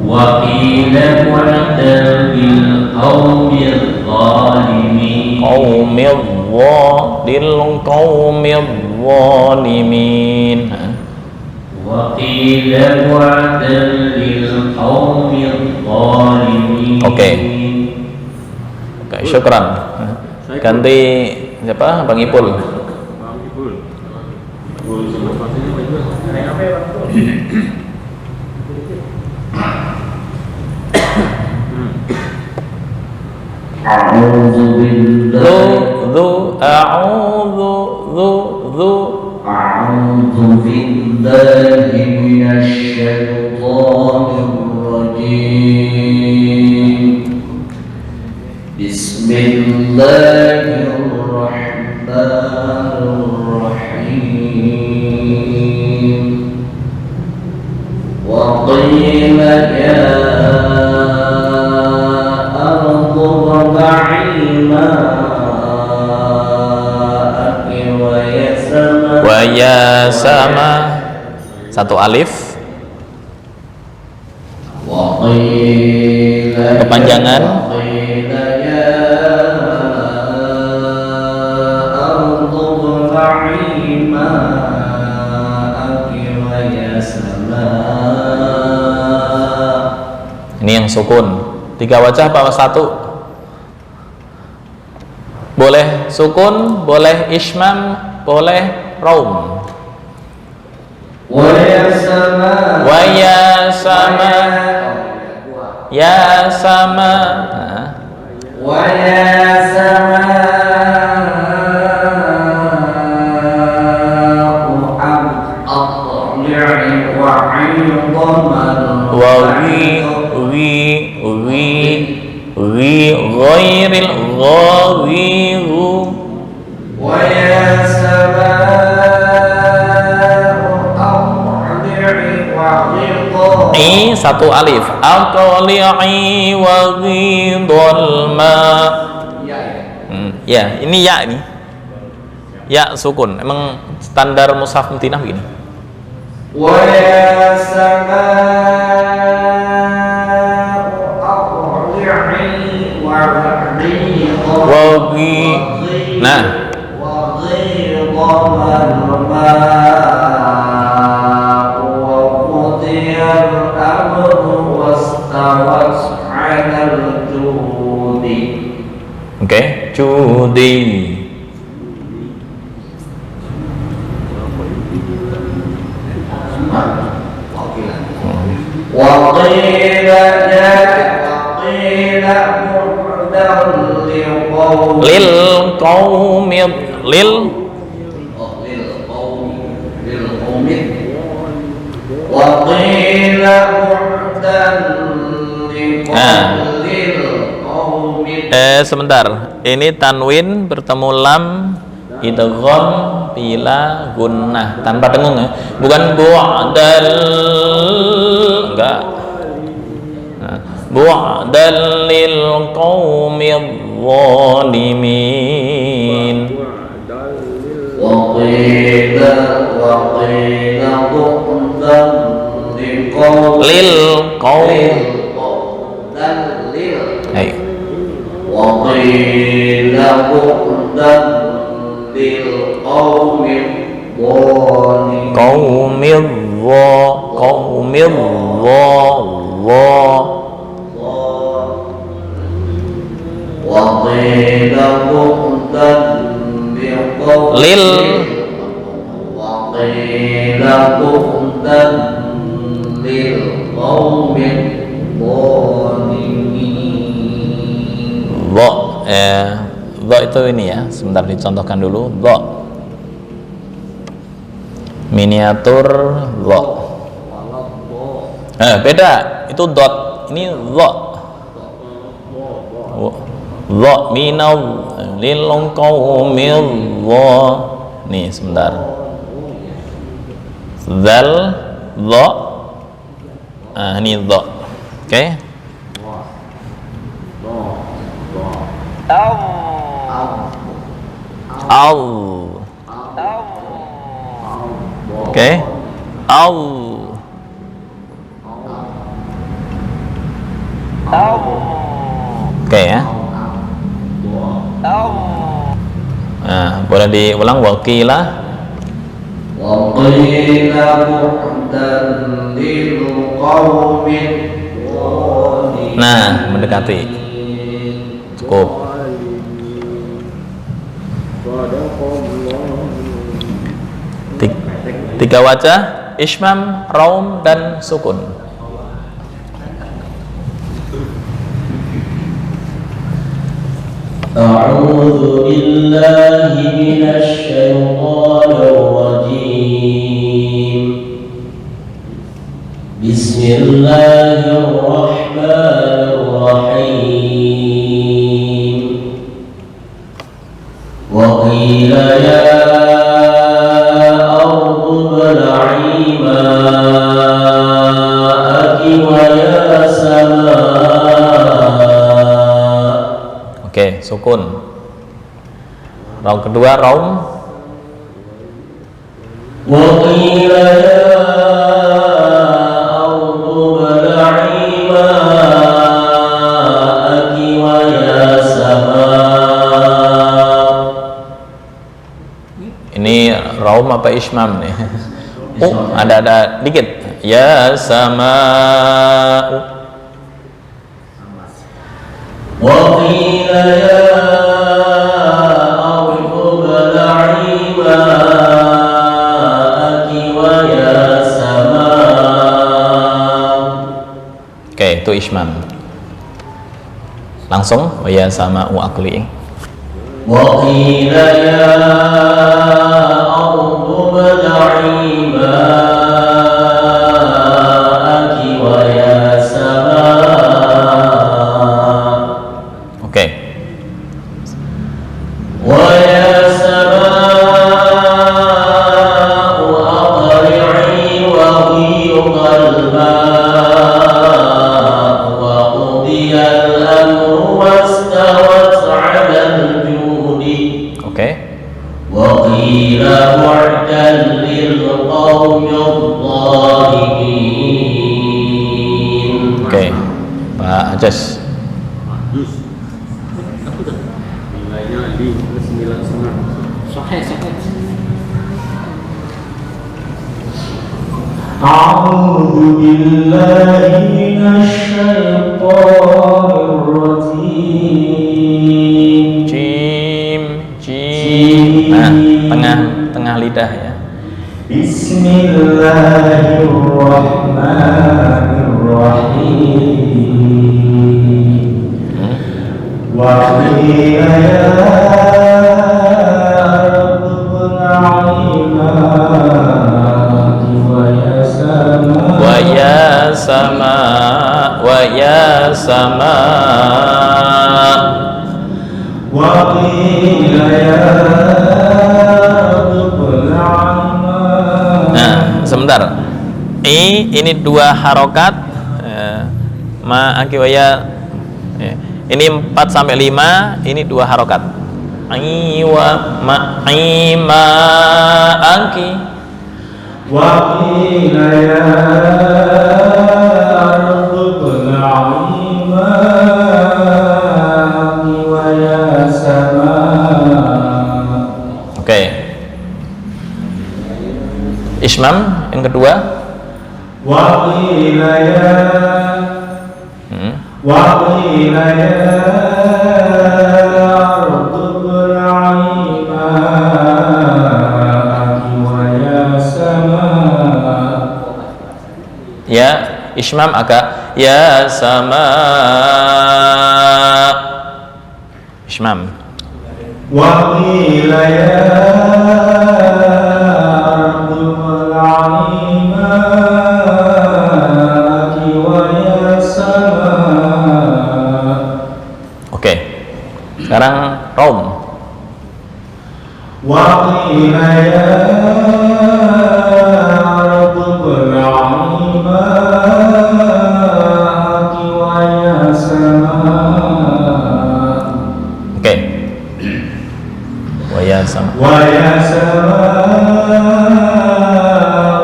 S1: Wa qila bu'dan lil qaumil zalimin.
S2: Qaumil zalimin.
S1: Wa qila bu'dan lil qaumil zalimin.
S2: Oke, syukran. Ganti siapa? Bang Ipul.
S1: A'udzu billahi A'udzu billahi minasy syaithanir rajim. Bismillahirrahmanirrahim. Wa qila ya ardu ibla'i ma'aki wa ya
S2: sama 1 alif. Kepanjangan. Ini yang sukun. 3 wajah apa 1? Boleh sukun, boleh ismam, boleh raum. Wa ya sama. Ya sama.
S4: Wa ya sama.
S2: Ghairil ghawiru.
S4: Wa ya
S2: I 1 alif. Aqli'i wa ghidal ma. Ya, ini ya ini. Ya sukun. Emang standar mushaf Mutinah begini.
S4: Wa ya sama.
S2: Nah, oke, judi. Lil qaumil lil sebentar, ini tanwin bertemu lam idgham bila gunnah tanpa dengung ya, bukan bu'dal, enggak. Nah, bu'dal lil qaumidh zalimin.
S1: وقيل بعدا
S2: Lil qaum. Hai.
S1: وقيل بعدا للقوم الظالمين
S2: qaumidh
S1: وقيل بعدا
S2: lil
S1: وقيل بعدا للقوم الظالمين
S2: dha itu ini ya, sebentar dicontohkan dulu. Dha miniatur dha, beda itu dot, ini dha. Dha minal lil qaumil dha, nih sebentar, zal dha, ini dha. Oke. Al. Oke. Al. Oke ya. Nah, boleh diulang. Waqila.
S1: وقيل بعدا للقوم الظالمين.
S2: Nah, mendekati. Cukup. Tiga wajah, ismam, raum, dan sukun.
S1: أعوذ بالله من الشيطان الرجيم. بسم الله الرحمن الرحيم. وقيل يا أرض ابلعي ماءك ويا سماء.
S2: Oke, sukun. Raum kedua, raum.
S1: وقيل يا أرض ابلعي ماءك ويا سماء.
S2: Ini raum apa ismam nih? Ada dikit. Ya sama.
S1: وقيل يا أرض ابلعي ماءك ويا سماء.
S2: Oke, itu ismam. Langsung ya sama uakli.
S1: وقيل يا أرض ابلعي ماءك ويا سماء.
S2: Oke.
S1: ويا سماء أقلعي وغيض الماء وقضي الأمر واستوت على الجود.
S2: Oke.
S1: وقيل بعدا للقوم الظالمين.
S2: Oke. Pak Ajas.
S5: Nilainya 9,5. Sahih.
S1: أعوذ بالله من الشيطان الرجيم.
S2: Jim. Nah, tengah lidah ya.
S1: بسم الله الرحمن الرحيم. وقيل يا أرض ابلعي ماءك ويا سماء.
S2: Wa ya sama.
S1: وقيل يا
S2: sebentar. Ini 2 harokat. Ma aki waya. Ini 4 sampai 5. Ini 2 harokat. Wa ma aki.
S1: Wa qila ya ardu ibla'i ma'aki wa ya sama.
S2: Oke. Ismam yang kedua.
S1: Wa qila ya wa qila ya ardu ibla'i ma'aki wa ya sama.
S2: Ya, Ismam agak ya sama. Ismam.
S1: Wa qila ya ardu ibla'i ma'aki wa ya sama.
S2: Oke. Sekarang Rom.
S1: Wa qila ya ardu ibla'i ma'aki wa ya sama.
S2: Oke. Waya sama.
S1: Wa ya sama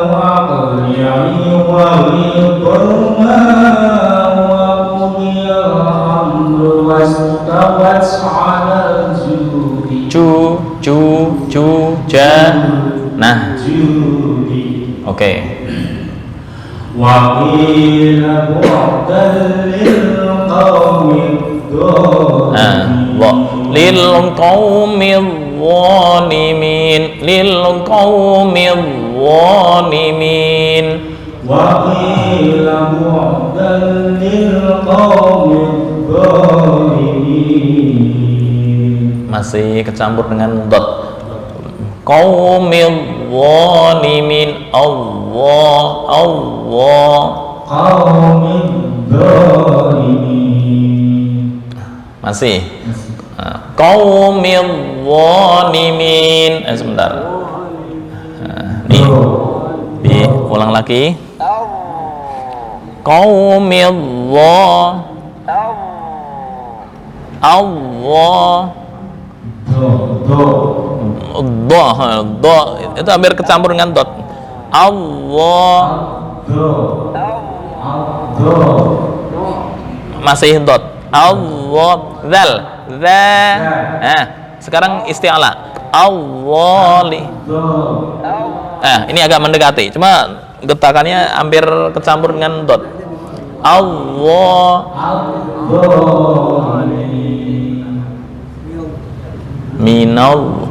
S1: aqli'i wa ridha wa qudiyal amru wastawat 'alal judi.
S2: Nah,
S1: Judi.
S2: oke.
S1: Wa qila bu'dan lil qawmi
S2: Lil qaumil zalimin.
S1: Wa qila bu'dan lil qawmi zalimin.
S2: Masih kecampur dengan dot. Qaumil zalimin. Allah
S1: Qawmi zalimin.
S2: masih. Qaumil zalimin. Sebentar. Nih. Ulang lagi. Qaumil Allah. Do itu hampir kecampur dengan dot. Allah masih dot. Allah zal. Sekarang isti'ala. Awwali. Ini agak mendekati, cuma getakannya hampir kecampur dengan dot. Allah. Minal.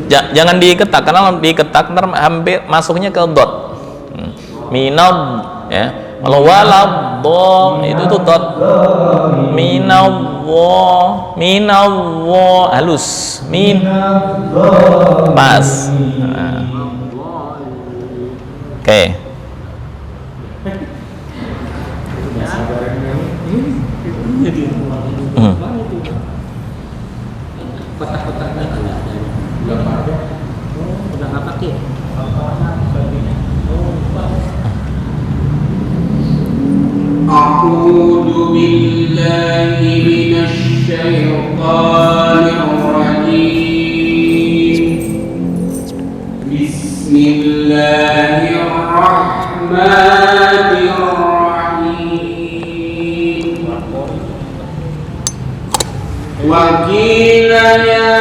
S2: Jangan diketak, karena kalau diketak ntar hampir masuknya ke dot. Minal, ya. Kalau walad itu tuh dot. Minallah halus. Pas. Oke.
S3: Udah nggak pakai.
S4: A'udzu billahi minasy syaithanir rajim. Bismillahirrahmanirrahim. Wa qila ya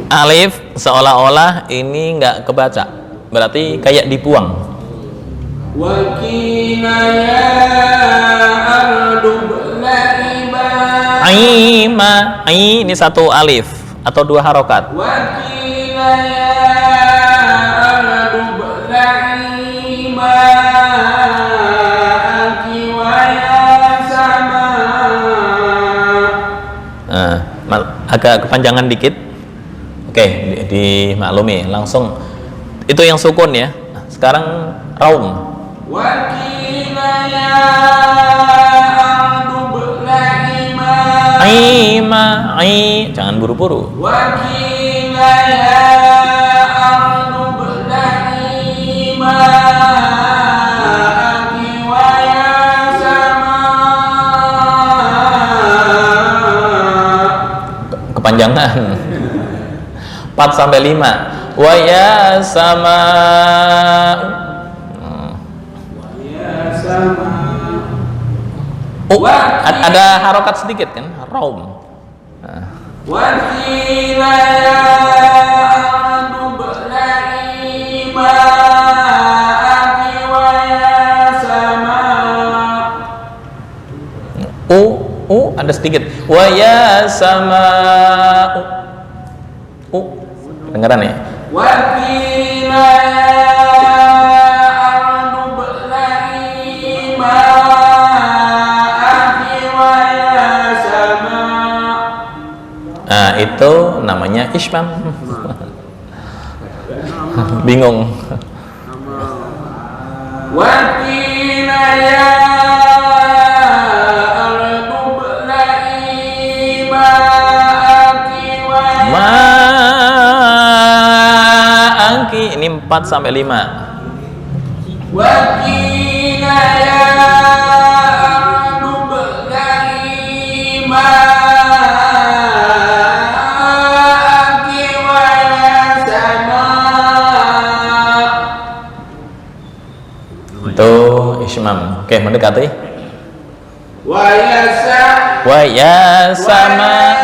S2: Alif seolah-olah ini nggak kebaca, berarti kayak dibuang.
S4: Wa qila ya ardu bla'i
S2: Aima, ini satu alif atau 2 harokat.
S4: Wa qila ya ardu bla'i ma'aki wa ya sama.
S2: Agak kepanjangan dikit. Oke, dimaklumi langsung. Itu yang sukun ya. Sekarang raum.
S4: Wa qila ya ardu bla'i
S2: Jangan buru-buru.
S4: Wa qila ya
S2: kepanjangan. 4 sampai 5. Wa ya sama. Ada harokat sedikit kan? Raum.
S4: وَقِيلَ يَا أَرْضُ ابْلَعِي مَاءَكِ وَيَا سَمَاءُ.
S2: Ada sedikit. Wa ya sama. Dengaran ya?
S4: وَقِيلَ يَا أَرْضُ ابْلَعِي مَاءَكِ وَيَا سَمَاءُ.
S2: Nah, itu namanya ismam. Bingung.
S4: وَقِيلَ يَا أَرْضُ ابْلَعِي مَاءَكِ وَيَا
S2: Ma'aki. Ini 4 sampai 5.
S4: وَقِيلَ يَا أَرْضُ ابْلَعِي مَاءَكِ وَيَا سَمَاءُ.
S2: Itu ismam. Oke, mendekati.
S4: وَيَا
S2: Wa ya sama.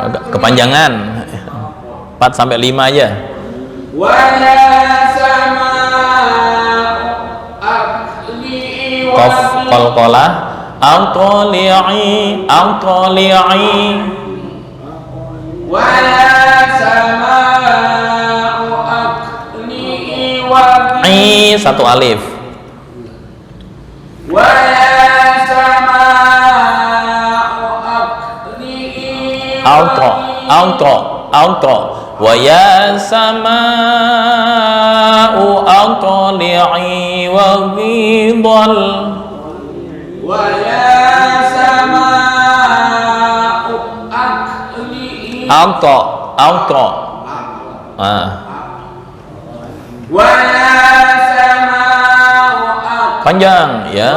S2: Agak kepanjangan. 4 sampai 5 aja. Qaf qalqala aqli'i satu alif. Auto wa ya sama'u aqli'i wa ghidal. Auto. Panjang ya.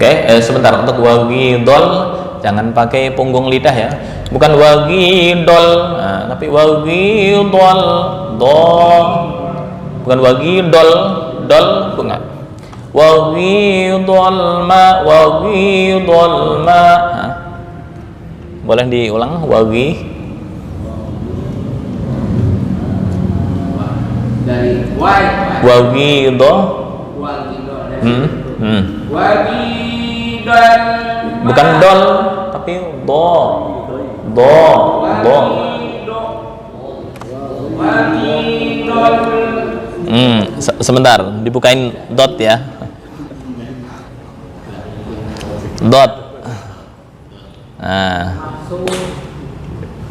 S2: Oke, sebentar, untuk wagidol jangan pakai punggung lidah ya, bukan wagidol, tapi wagidol, bukan wagidol, dol bunga, wagidol ma, boleh diulang, wagido, bukan dol tapi do. Sebentar, dibukain dot ya, dot.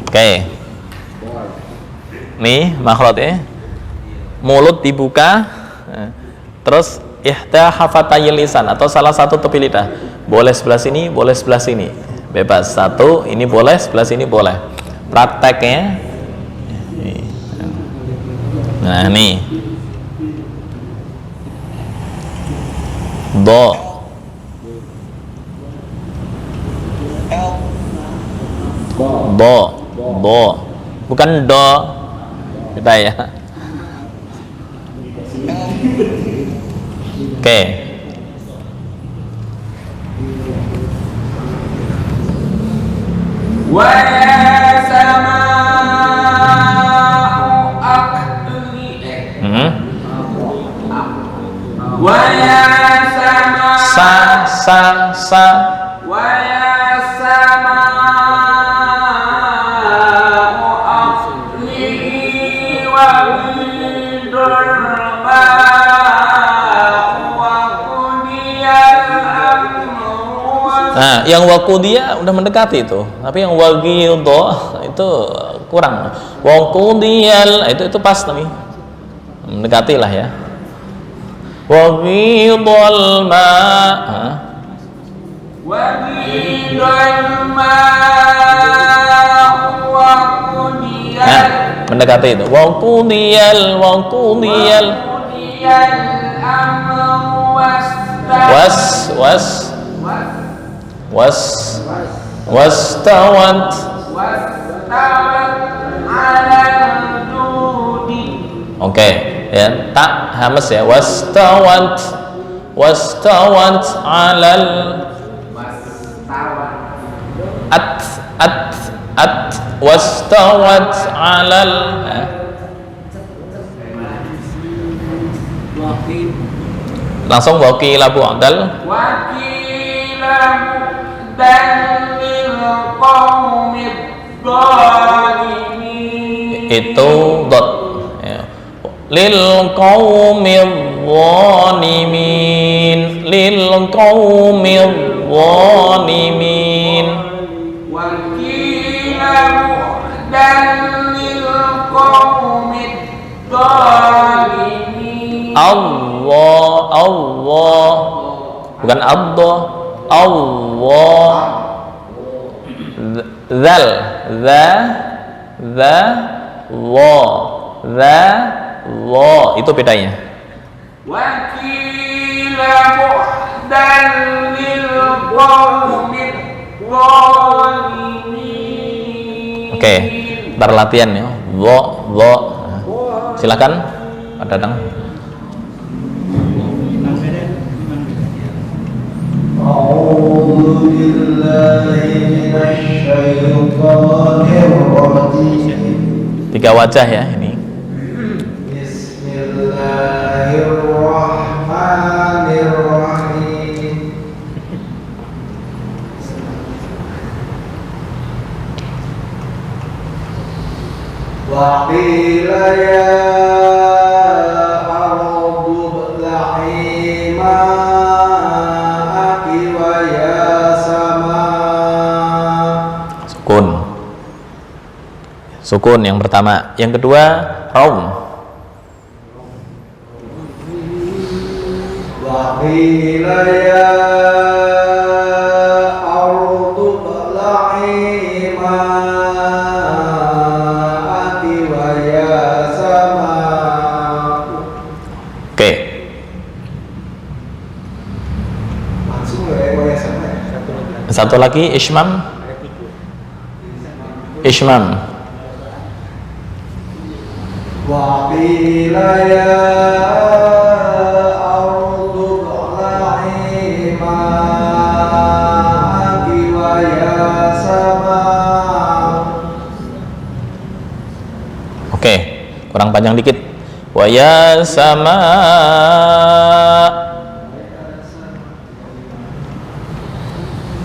S2: Oke. Nih makhraj ya, mulut dibuka, terus ihda hafatayil lisan atau salah satu tepi lidah, boleh sebelah sini, boleh sebelah sini, bebas. Satu ini boleh, sebelah sini boleh. Prakteknya, nah nih, do, bukan do, beda ya. Oke.
S4: Wa sama'u aqli. Wa ya sama.
S2: Sa.
S4: Wa ya sama'u aqli wa bidul
S2: Nah, yang wakudia udah mendekati itu, tapi yang wagildo itu kurang. Wakudial itu pas tapi mendekati lah ya. وغيض الماء
S4: وغيض الماء وقضي
S2: mendekati itu waqudiyal
S4: الأمر
S2: wastawat
S4: على الجود.
S2: Oke, ya, tak hamas ya. Wastawat alal wastawat alal langsung wakil Abu Abdal itu dot ya. Lil qaumil zalimin
S4: wakila mu'dan lil qaumid zalimin.
S2: Allah bukan Allah zal itu bedanya.
S4: Wakila mu'dan lil qaumid zalimin.
S2: Oke, ntar latihan ya. Silakan Pak Dadang.
S1: A'udzu billahi minasyaitonir rajim.
S2: 3 wajah ya ini.
S1: Bismillahirrahmanirrahim. Wa qila ya ardu bla'i ma'aki wa ya sama.
S2: Sukun yang pertama, yang kedua raum.
S1: Wa qila ya ardu bla'i ma'aki wa ya sama.
S2: Oke.
S1: Langsung ya wa ya sama.
S2: Satu lagi Ishmam.
S1: Wa qila ya ardu bla'i ma'aki wa ya sama.
S2: Oke, kurang panjang dikit. Wa ya sama.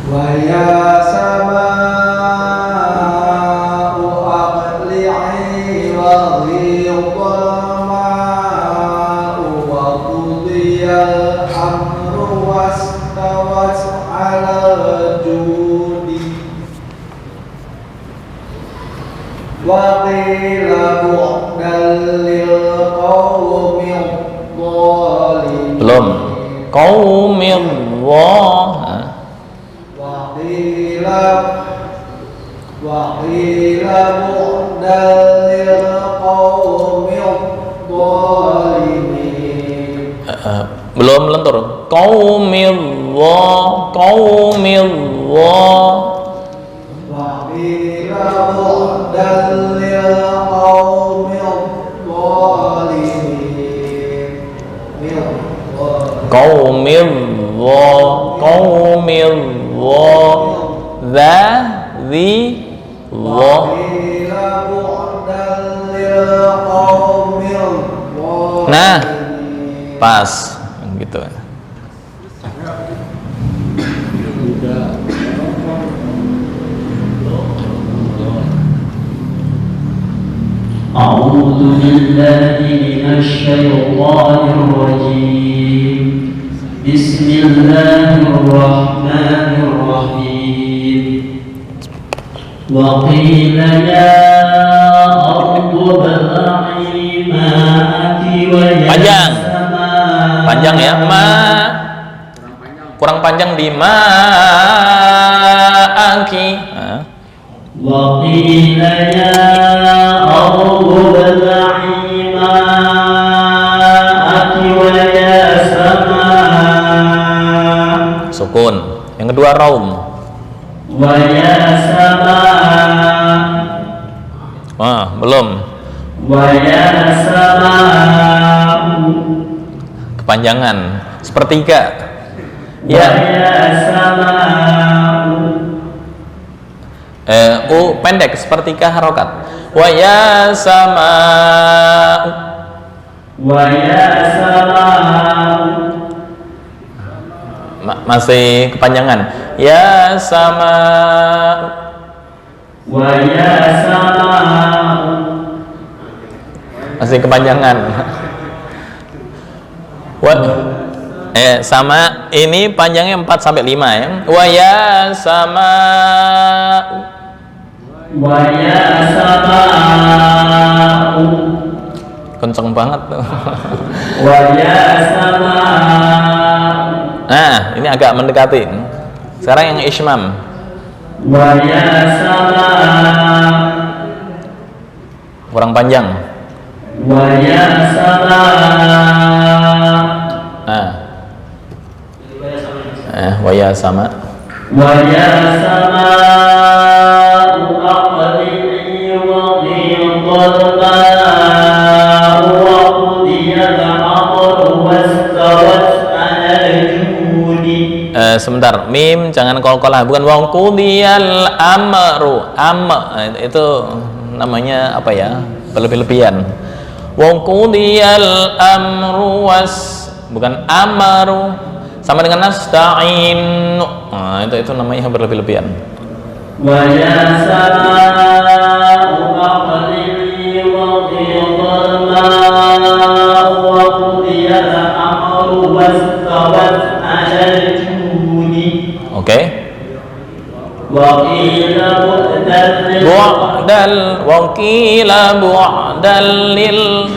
S1: Wa ya sama aqli'i wa ghidal ma'u wa qudiyal amru wastawat 'alal judi wa qila bu'dan lil qaumil zalimin.
S2: Belum. Qaumil
S1: Waqila bu'dan lil qaumil zalimin.
S2: belum lentur. Qaumil
S1: Waqila bu'dan lil qaumil zalimin.
S2: qaumil Nah, pas gitu.
S6: أعوذ بالله من الشيطان الرجيم. بسم الله الرحمن الرحيم. وقيل يا أرض ابلعي ماءك ويا سماء
S2: panjang ya. Kurang panjang di ma'aki.
S6: وقيل يا أرض ابلعي ماءك ويا سماء.
S2: Sukun. Yang kedua raum.
S6: ويا سماء.
S2: Belum.
S6: ويا سماء.
S2: Kepanjangan sepertiga. Ya.
S6: ويا سماء.
S2: Pendek sepertiga harokat. Wa ya sama.
S6: ويا سماء.
S2: Masih kepanjangan. Ya sama.
S6: ويا سماء.
S2: Masih kepanjangan. Sama ini panjangnya 4 sampai 5 ya. Wa ya sama.
S6: ويا سماء.
S2: Kenceng banget tuh.
S6: ويا سماء.
S2: Nah, ini agak mendekati. Sekarang yang ismam.
S6: ويا سماء.
S2: Kurang panjang.
S6: ويا سماء.
S2: Waya sama.
S6: ويا سماء أقلعي وغيض الماء وقضي الأمر واستوت على الجود.
S2: Sebentar, mim jangan qalqalah, bukan wong qudiyal amru. Itu namanya apa ya? Berlebih-lebihan. Wong qudiyal amru bukan amaru. Sama dengan nasta'in. Itu namanya berlebih-lebihan.
S6: ويا سماء أقلعي وغيض الماء وقضي الأمر واستوت على الجود.
S2: Oke.
S6: وقيل
S2: Bu'dal wa qila bu'dal lil.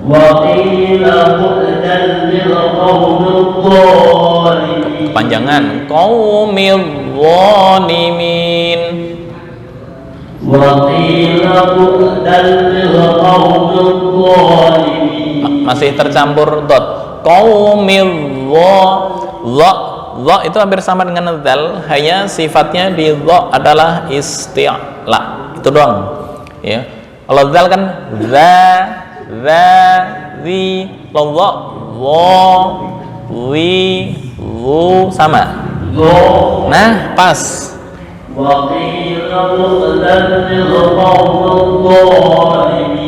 S6: وقيل بعدا للقوم الظالمين.
S2: Kepanjangan qaumil zalimin.
S6: وقيل بعدا للقوم الظالمين.
S2: Masih tercampur dot. Qaumil dha itu hampir sama dengan dzal, hanya sifatnya di dha adalah isti'la. Itu doang. Ya. Kalau dzal kan zi, lodha, wi, sama. Nah, pas.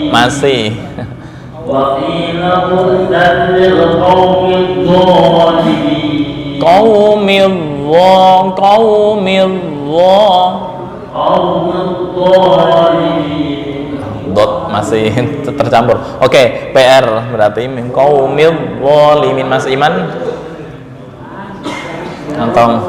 S2: Masih. Dot masih tercampur. Oke, PR berarti min qaumil zalimin. Mas Iman nonton.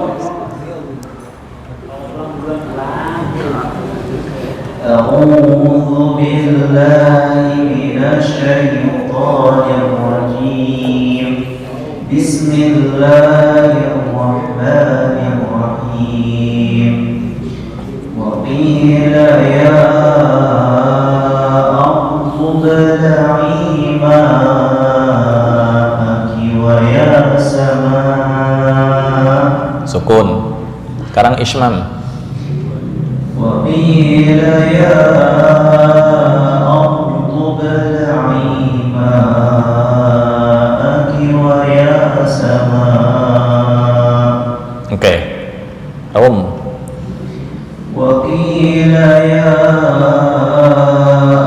S6: A'udzu billahi minasyaitonir rajim. Bismillahirrahmanirrahim. Wa qila ya ابلعي ماءك ويا سماء.
S2: Sukun. Sekarang ismam.
S6: وقيل يا أرض ابلعي ماءك ويا سماء.
S2: Oke. Raum.
S6: وقيل يا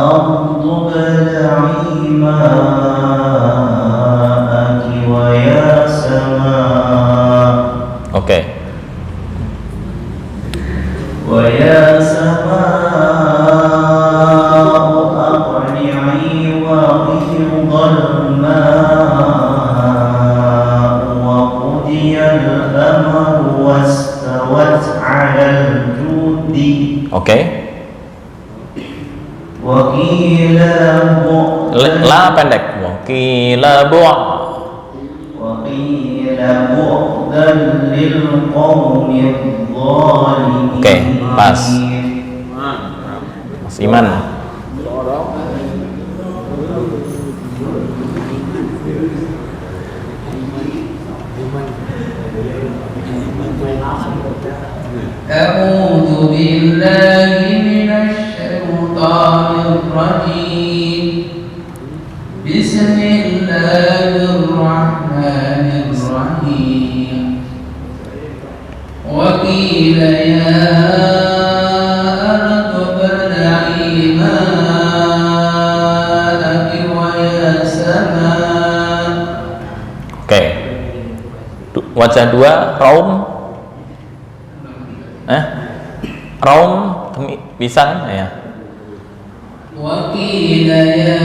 S6: أرض ابلعي ماءك ويا سماء.
S2: Oke.
S6: ويا سماء أقلعي وغيض الماء وقضي الأمر واستوت على الجود.
S2: Oke.
S6: وقيل
S2: La pendek. Qila
S6: بعدا للقوم الظالمين.
S2: Oke, pas. Mas Iman.
S4: أعوذ بالله من الشيطان الرجيم بسم الله الرحمن الرحيم وقيل يا أرض ابلعي ماءك ويا سماء.
S2: Oke. Wajah dua, raum. Raum bisa kan ya?
S4: وقيل يا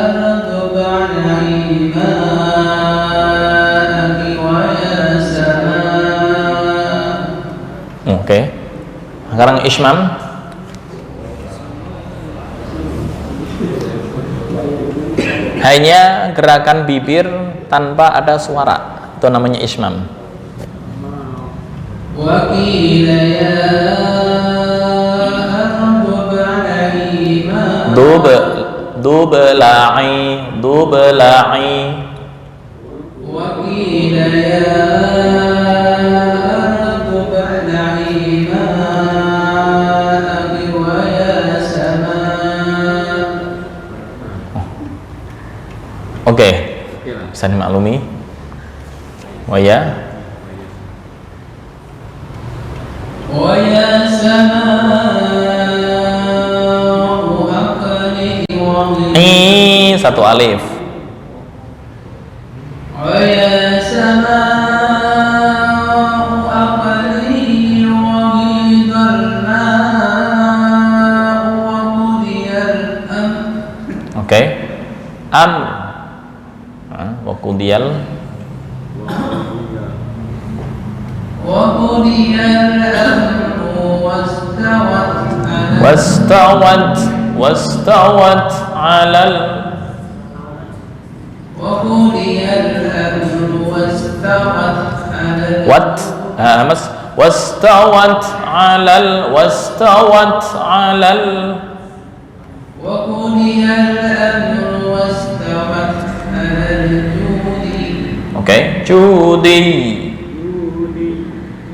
S4: أرض ابلعي ماءك ويا سماء.
S2: Oke. Sekarang ismam. Hanya gerakan bibir tanpa ada suara, itu namanya ismam.
S4: وقيل يا أرض ابلعي ماءك
S2: Dubla'i.
S4: وقيل يا أرض ابلعي ماءك ويا سماء.
S2: Oke, bisa dimaklumi. Waya.
S4: ويا سماء أقلعي وغيض.
S2: Satu alif.
S4: ويا سماء أقلعي وغيض الماء وقضي الأمر.
S2: Oke. Wakudiyal.
S4: وقضي الأمر
S2: واستوت على
S4: وقضي الأمر واستوت على
S2: واستوت على
S4: وقضي الأمر واستوت على الجود.
S2: Oke, judi.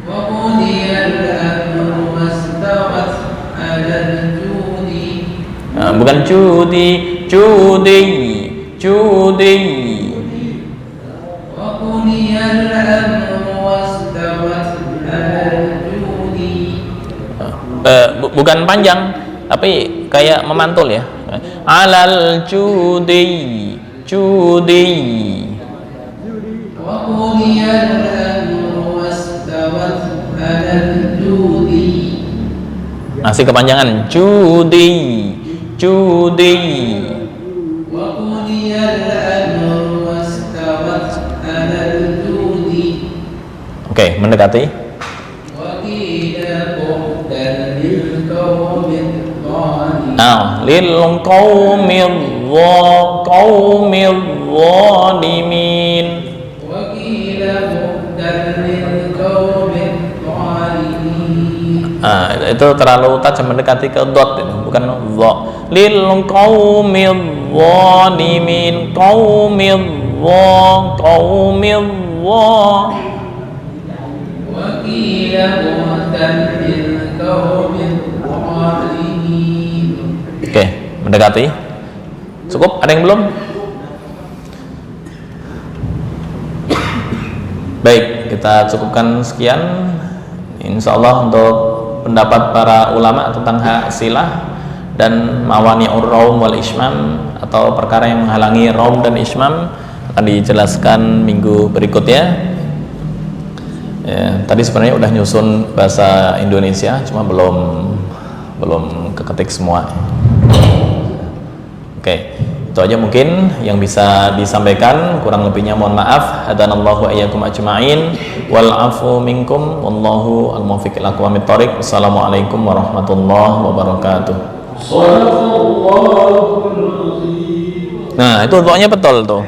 S4: وقضي الأمر واستوت على الجود.
S2: Bukan judi.
S4: وقضي الأمر واستوت على الجود.
S2: Bukan panjang, tapi kayak memantul ya. Alal judi.
S4: وقضي الأمر واستوت على الجود.
S2: Masih kepanjangan. Judi.
S4: وقضي الأمر واستوت على الجود.
S2: Oke, mendekati.
S4: وقيل بعدا للقوم الظالمين.
S2: Lil qaumil zalimin.
S4: وقيل بعدا للقوم الظالمين.
S2: Itu terlalu tajam mendekati ke dot, itu bukan dha. Lil qaumil zalimin. Qaumil
S4: وقيل بعدا للقوم الظالمين.
S2: Oke, mendekati. Cukup? Ada yang belum? Baik, kita cukupkan sekian. Insyaallah untuk pendapat para ulama tentang hak silah dan mawani'ur raum wal ismam, atau perkara yang menghalangi raum dan ismam, akan dijelaskan minggu berikutnya. Ya, tadi sebenarnya udah nyusun bahasa Indonesia, cuma belum keketik semua. Oke, itu aja mungkin yang bisa disampaikan, kurang lebihnya mohon maaf. Hadanallahu wa iyyakum ajma'in, wal afu minkum, wallahu al-muwaffiq ila aqwamit thoriq. Wassalamualaikum warahmatullahi wabarakatuh. Nah, itu doanya betul tuh.